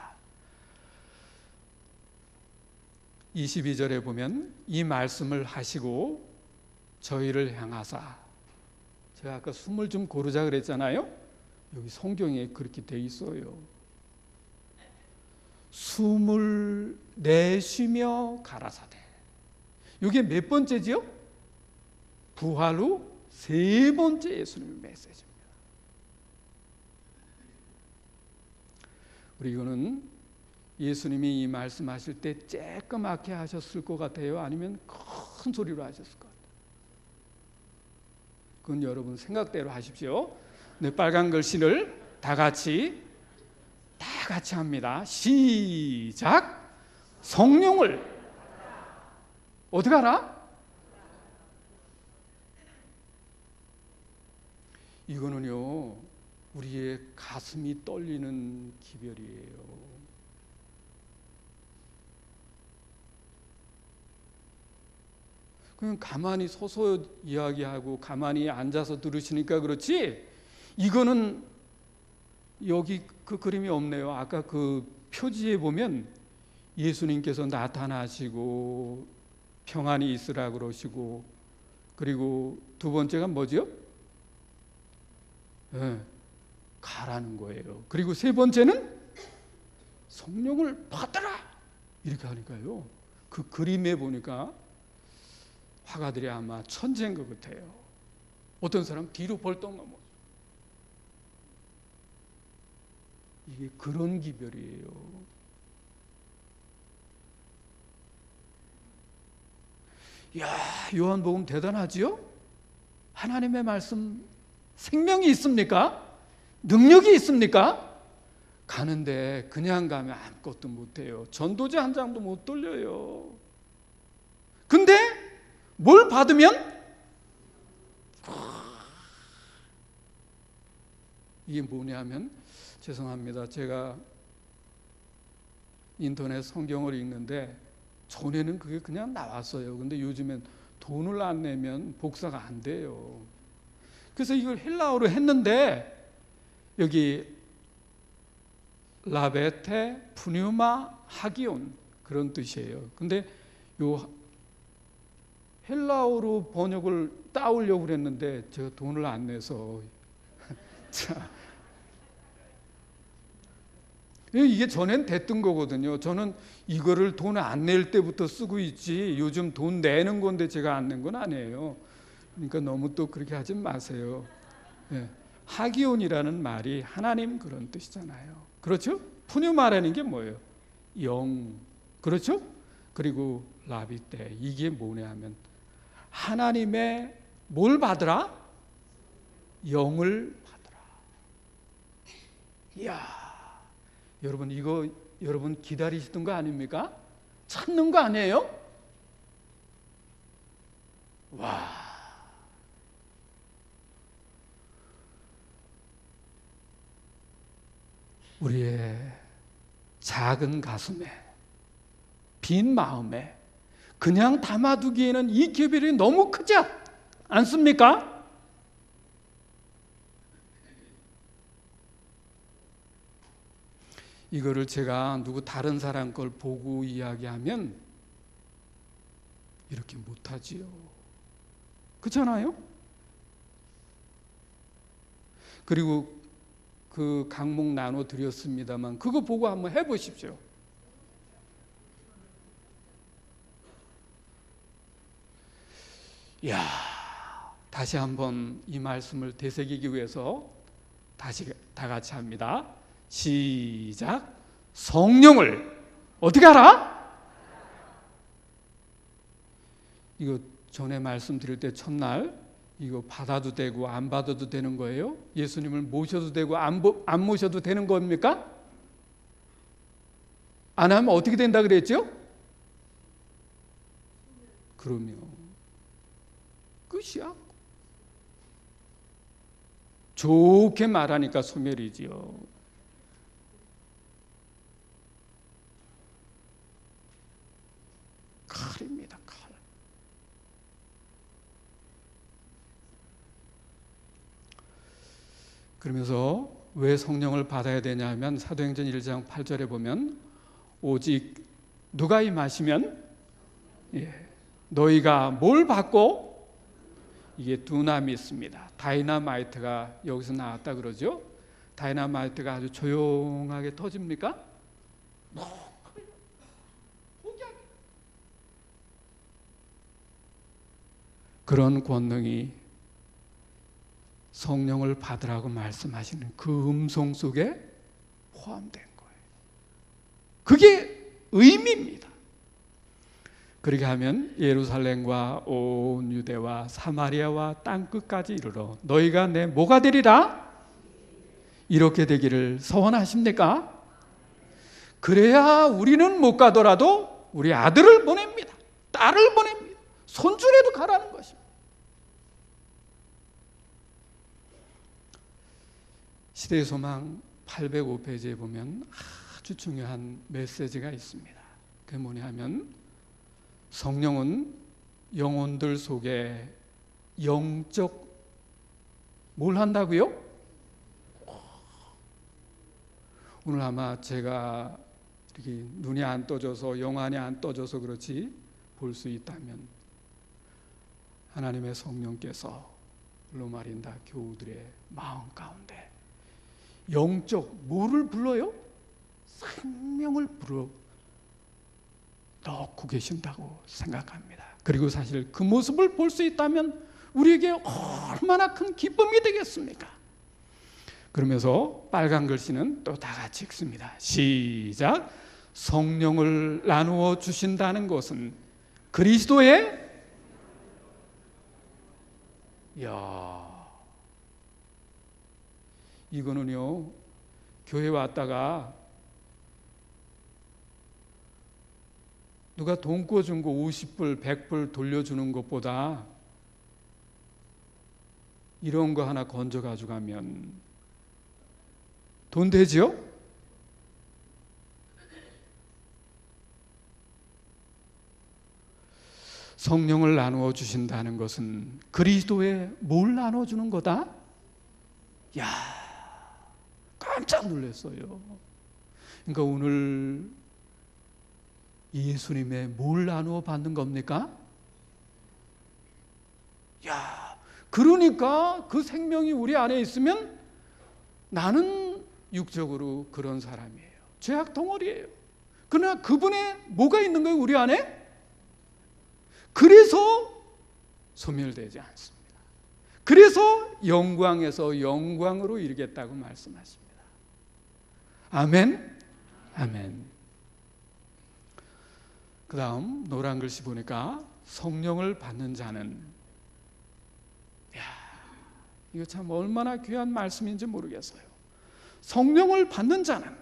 22절에 보면 이 말씀을 하시고 저희를 향하사, 제가 아까 숨을 좀 고르자 그랬잖아요. 여기 성경에 그렇게 돼 있어요. 숨을 내쉬며 가라사대. 이게 몇 번째지요? 부활 후 세 번째 예수님의 메시지입니다. 우리 이거는 예수님이 이 말씀하실 때 쬐끄맣게 하셨을 것 같아요? 아니면 큰 소리로 하셨을 것 같아요? 그건 여러분 생각대로 하십시오. 네, 빨간 글씨를 다 같이 합니다. 시작. 성령을 어떻게 하라? 이거는요, 우리의 가슴이 떨리는 기별이에요. 그냥 가만히 서서 이야기하고 가만히 앉아서 들으시니까 그렇지, 이거는 여기 그 그림이 없네요. 아까 그 표지에 보면 예수님께서 나타나시고 평안히 있으라 그러시고, 그리고 두 번째가 뭐죠? 가라는 거예요. 그리고 세 번째는 성령을 받아라 이렇게 하니까요, 그 그림에 보니까 화가들이 아마 천재인 것 같아요. 어떤 사람 뒤로 벌떡 넘어. 이게 그런 기별이에요. 이야, 요한복음 대단하지요? 하나님의 말씀 생명이 있습니까? 능력이 있습니까? 가는데 그냥 가면 아무것도 못해요. 전도지 한 장도 못 돌려요. 근데 뭘 받으면 이게 뭐냐면, 죄송합니다, 제가 인터넷 성경을 읽는데 전에는 그게 그냥 나왔어요. 근데 요즘엔 돈을 안 내면 복사가 안 돼요. 그래서 이걸 헬라어로 했는데 여기 라베테 푸뉴마 하기온 그런 뜻이에요. 근데 요 헬라어로 번역을 따오려고 그랬는데 제가 돈을 안 내서 자, 이게 전엔 됐던 거거든요. 저는 이거를 돈 안 낼 때부터 쓰고 있지, 요즘 돈 내는 건데 제가 안 낸 건 아니에요. 그러니까 너무 또 그렇게 하지 마세요. 네. 하기온이라는 말이 하나님 그런 뜻이잖아요. 그렇죠? 푸뉴마라는 게 뭐예요? 영. 그렇죠? 그리고 라비테, 이게 뭐냐 하면 하나님의 뭘 받으라? 영을 받으라. 이야, 여러분 이거 여러분 기다리시던 거 아닙니까? 찾는 거 아니에요? 와, 우리의 작은 가슴에, 빈 마음에 그냥 담아두기에는 이 기별이 너무 크지 않습니까? 이거를 제가 누구 다른 사람 걸 보고 이야기하면 이렇게 못하지요. 그렇잖아요? 그리고 그 강목 나눠 드렸습니다만 그거 보고 한번 해보십시오. 이야, 다시 한번 이 말씀을 되새기기 위해서 다시 다 같이 합니다. 시작. 성령을 어떻게 하라? 이거 전에 말씀드릴 때 첫날 이거 받아도 되고 안 받아도 되는 거예요? 예수님을 모셔도 되고 안 모셔도 되는 겁니까? 안 하면 어떻게 된다 그랬죠? 그럼요, 끝이야. 좋게 말하니까 소멸이지요. 칼입니다, 칼. 그러면서 왜 성령을 받아야 되냐 하면 사도행전 1장 8절에 보면 오직 누가 임하시면 너희가 뭘 받고, 이게 두나미 있습니다. 다이나마이트가 여기서 나왔다 그러죠. 다이나마이트가 아주 조용하게 터집니까? 그런 권능이 성령을 받으라고 말씀하시는 그 음성 속에 포함된 거예요. 그게 의미입니다. 그렇게 하면 예루살렘과 온 유대와 사마리아와 땅끝까지 이르러 너희가 내 뭐가 되리라? 이렇게 되기를 소원하십니까? 그래야 우리는 못 가더라도 우리 아들을 보냅니다. 딸을 보냅니다. 손주라도 가라는 것입니다. 시대의 소망 805페이지에 보면 아주 중요한 메시지가 있습니다. 그게 뭐냐 하면 성령은 영혼들 속에 영적 뭘 한다고요? 오늘 아마 제가 이렇게 눈이 안 떠져서 영안이 안 떠져서 그렇지 볼 수 있다면 하나님의 성령께서 로마린다 교우들의 마음 가운데 영적 뭐를 불러요? 생명을 불어 넣고 계신다고 생각합니다. 그리고 사실 그 모습을 볼 수 있다면 우리에게 얼마나 큰 기쁨이 되겠습니까? 그러면서 빨간 글씨는 또 다 같이 읽습니다. 시작. 성령을 나누어 주신다는 것은 그리스도의 이거는요 교회 왔다가 누가 돈 꿔준 거 50불 100불 돌려주는 것보다 이런 거 하나 건져 가져가면 돈 되지요? 성령을 나누어 주신다는 것은 그리스도의 뭘 나눠주는 거다? 야, 깜짝 놀랐어요. 그러니까 오늘 예수님의 뭘 나누어 받는 겁니까? 야, 그러니까 그 생명이 우리 안에 있으면 나는 육적으로 그런 사람이에요. 죄악 덩어리예요. 그러나 그분의 뭐가 있는 거예요, 우리 안에? 그래서 소멸되지 않습니다. 그래서 영광에서 영광으로 이르겠다고 말씀하십니다. 아멘? 아멘. 그 다음 노란 글씨 보니까 성령을 받는 자는 이거 참 얼마나 귀한 말씀인지 모르겠어요. 성령을 받는 자는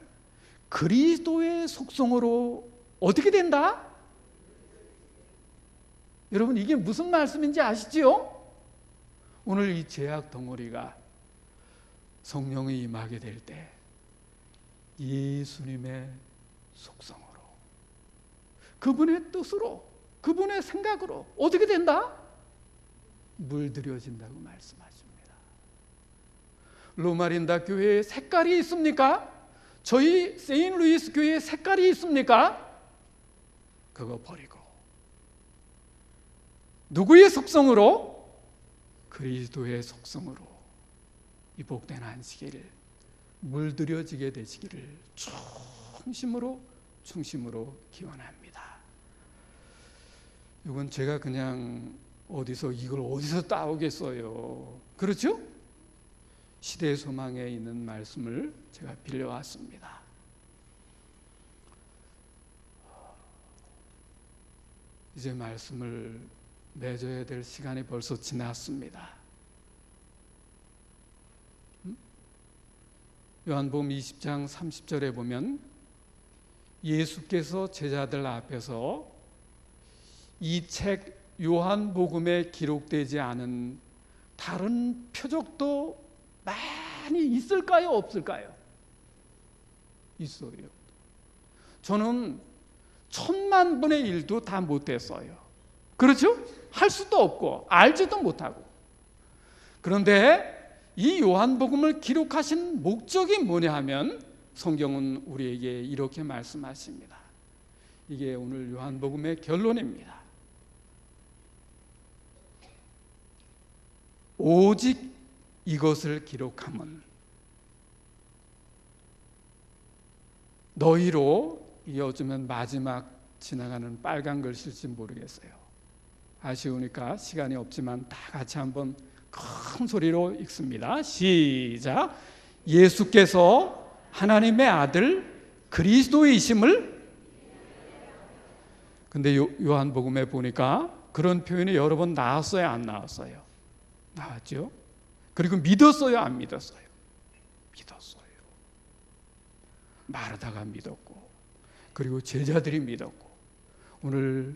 그리스도의 속성으로 어떻게 된다? 여러분 이게 무슨 말씀인지 아시지요? 오늘 이 죄악 덩어리가 성령이 임하게 될 때 예수님의 속성으로 그분의 뜻으로 그분의 생각으로 어떻게 된다? 물들여진다고 말씀하십니다. 로마린다 교회에 색깔이 있습니까? 저희 세인루이스 교회에 색깔이 있습니까? 그거 버리고 누구의 속성으로? 그리스도의 속성으로 이 복된 안식일을 물들여지게 되시기를 충심으로 기원합니다. 이건 제가 그냥 이걸 어디서 따오겠어요. 그렇죠? 시대의 소망에 있는 말씀을 제가 빌려왔습니다. 이제 말씀을 맺어야 될 시간이 벌써 지났습니다. 요한복음 20장 30절에 보면 예수께서 제자들 앞에서 이 책 요한복음에 기록되지 않은 다른 표적도 많이 있을까요? 없을까요? 있어요. 저는 1000만 분의 1도 다 못했어요. 그렇죠? 할 수도 없고 알지도 못하고. 그런데 이 요한복음을 기록하신 목적이 뭐냐 하면 성경은 우리에게 이렇게 말씀하십니다. 이게 오늘 요한복음의 결론입니다. 오직 이것을 기록함은 너희로, 이게 어쩌면 마지막 지나가는 빨간 글씨일지 모르겠어요. 아쉬우니까 시간이 없지만 다 같이 한번 큰 소리로 읽습니다. 시작. 예수께서 하나님의 아들 그리스도이심을. 근데 요한복음에 보니까 그런 표현이 여러 번 나왔어요, 안 나왔어요? 나왔죠. 그리고 믿었어요, 안 믿었어요? 믿었어요. 마르다가 믿었고, 그리고 제자들이 믿었고, 오늘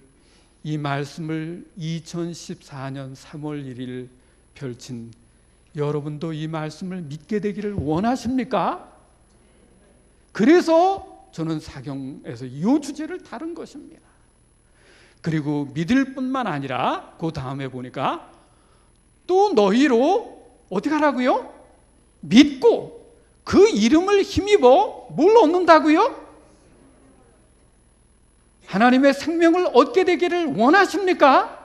이 말씀을 2014년 3월 1일 펼친 여러분도 이 말씀을 믿게 되기를 원하십니까? 그래서 저는 사경에서 이 주제를 다룬 것입니다. 그리고 믿을 뿐만 아니라 그 다음에 보니까 또 너희로 어떻게 하라고요? 믿고 그 이름을 힘입어 뭘 얻는다고요? 하나님의 생명을 얻게 되기를 원하십니까?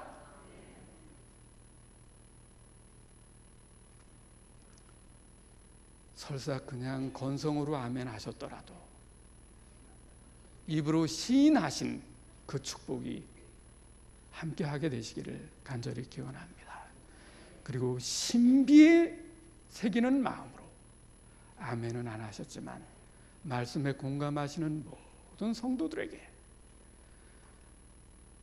설사 그냥 건성으로 아멘 하셨더라도 입으로 시인하신 그 축복이 함께 하게 되시기를 간절히 기원합니다. 그리고 신비에 새기는 마음으로 아멘은 안 하셨지만 말씀에 공감하시는 모든 성도들에게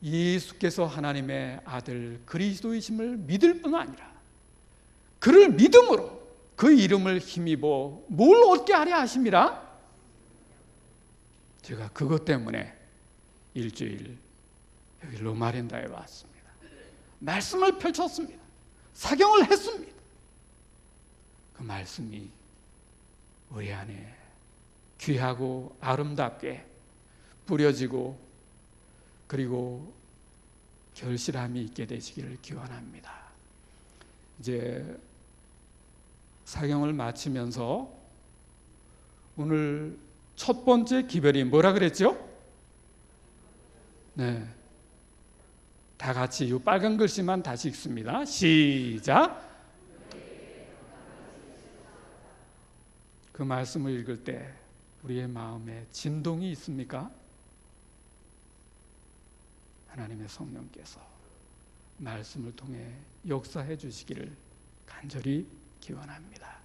예수께서 하나님의 아들 그리스도이심을 믿을 뿐 아니라 그를 믿음으로 그 이름을 힘입어 뭘 얻게 하려 하심이라. 제가 그것 때문에 일주일 여기 로마린다에 왔습니다. 말씀을 펼쳤습니다. 사경을 했습니다. 그 말씀이 우리 안에 귀하고 아름답게 뿌려지고 그리고 결실함이 있게 되시기를 기원합니다. 이제 사경을 마치면서 오늘 첫 번째 기별이 뭐라 그랬죠? 네, 다 같이 이 빨간 글씨만 다시 읽습니다. 시작. 그 말씀을 읽을 때 우리의 마음에 진동이 있습니까? 하나님의 성령께서 말씀을 통해 역사해 주시기를 간절히 기원합니다.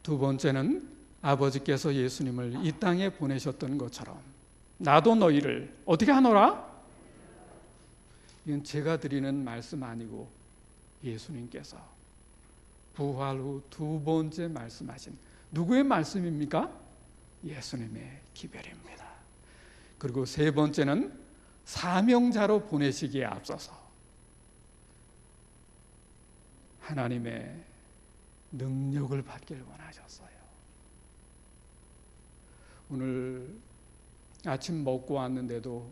두 번째는 아버지께서 예수님을 이 땅에 보내셨던 것처럼 나도 너희를 어떻게 하노라? 이건 제가 드리는 말씀 아니고 예수님께서 부활 후 두 번째 말씀하신 누구의 말씀입니까? 예수님의 기별입니다. 그리고 세 번째는 사명자로 보내시기에 앞서서 하나님의 능력을 받기를 원하셨어요. 오늘 아침 먹고 왔는데도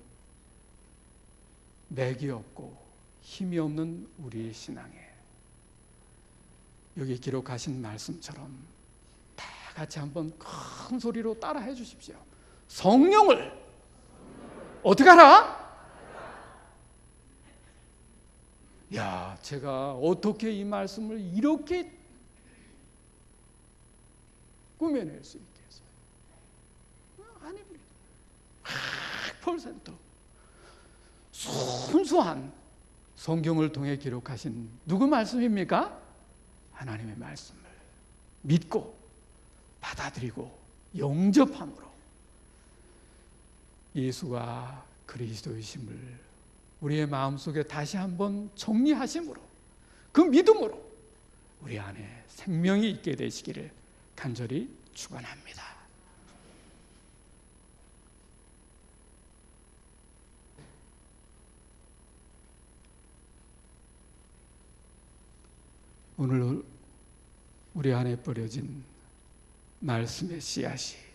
맥이 없고 힘이 없는 우리의 신앙에 여기 기록하신 말씀처럼 다 같이 한번 큰 소리로 따라해 주십시오. 성령을 어떻게 하라? 야, 제가 어떻게 이 말씀을 이렇게 꾸며낼 수 있겠어요? 아닙니다. 100% 순수한 성경을 통해 기록하신 누구 말씀입니까? 하나님의 말씀을 믿고 받아들이고 영접함으로 예수가 그리스도이심을 우리의 마음속에 다시 한번 정리하심으로 그 믿음으로 우리 안에 생명이 있게 되시기를 간절히 축원합니다. 오늘 우리 안에 뿌려진 말씀의 씨앗이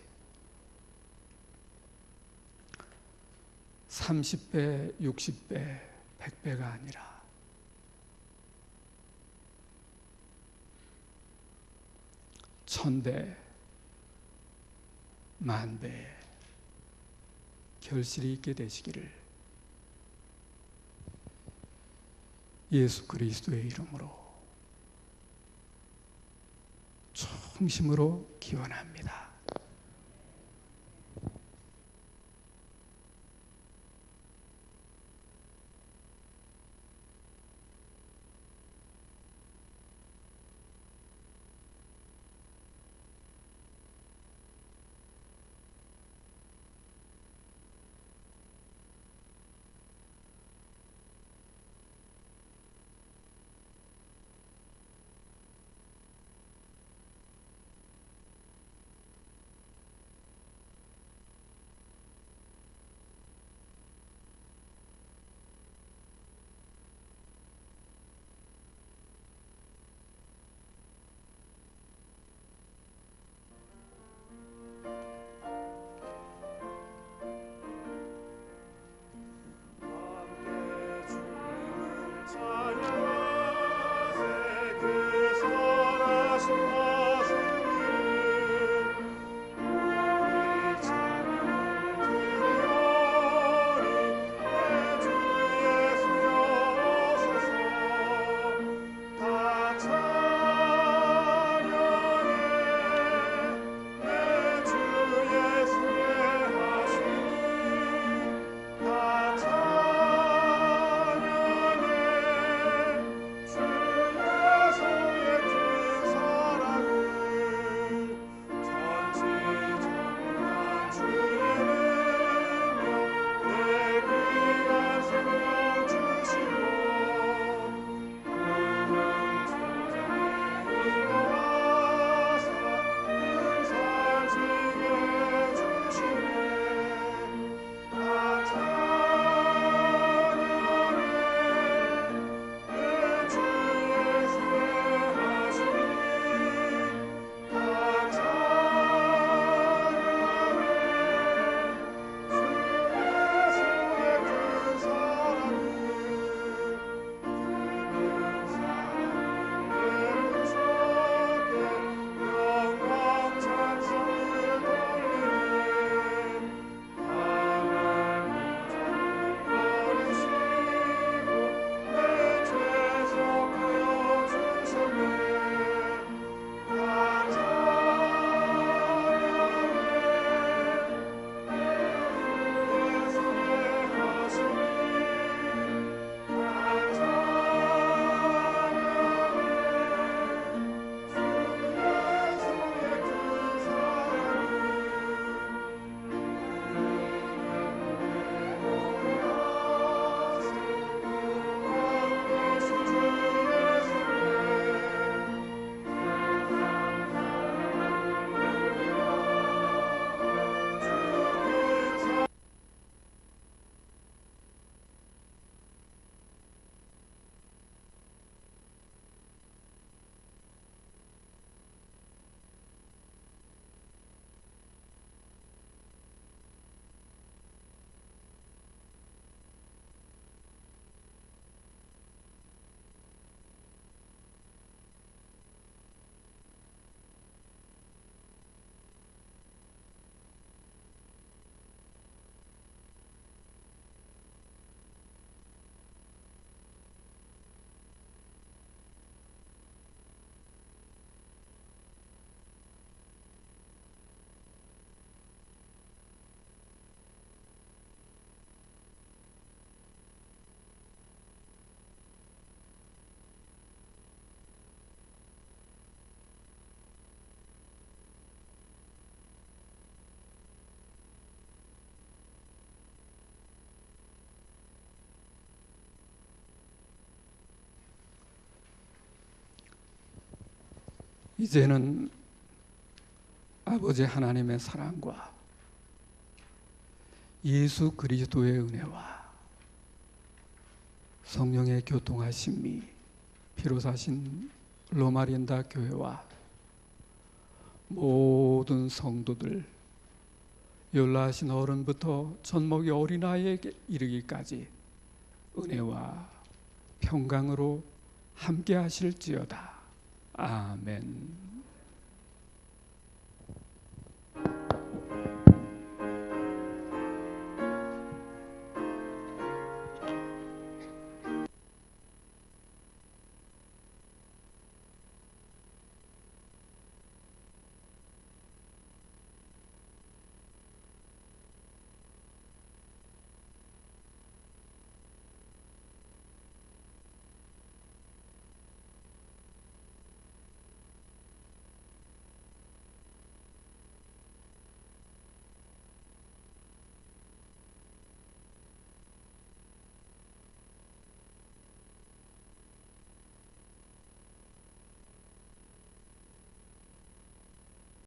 30배, 60배, 100배가 아니라 천배, 만배 결실이 있게 되시기를 예수 그리스도의 이름으로衷심으로 기원합니다. 이제는 아버지 하나님의 사랑과 예수 그리스도의 은혜와 성령의 교통하심이 피로 사신 로마린다 교회와 모든 성도들, 연라하신 어른부터 젖먹이 어린아이에게 이르기까지 은혜와 평강으로 함께 하실지어다. 아멘.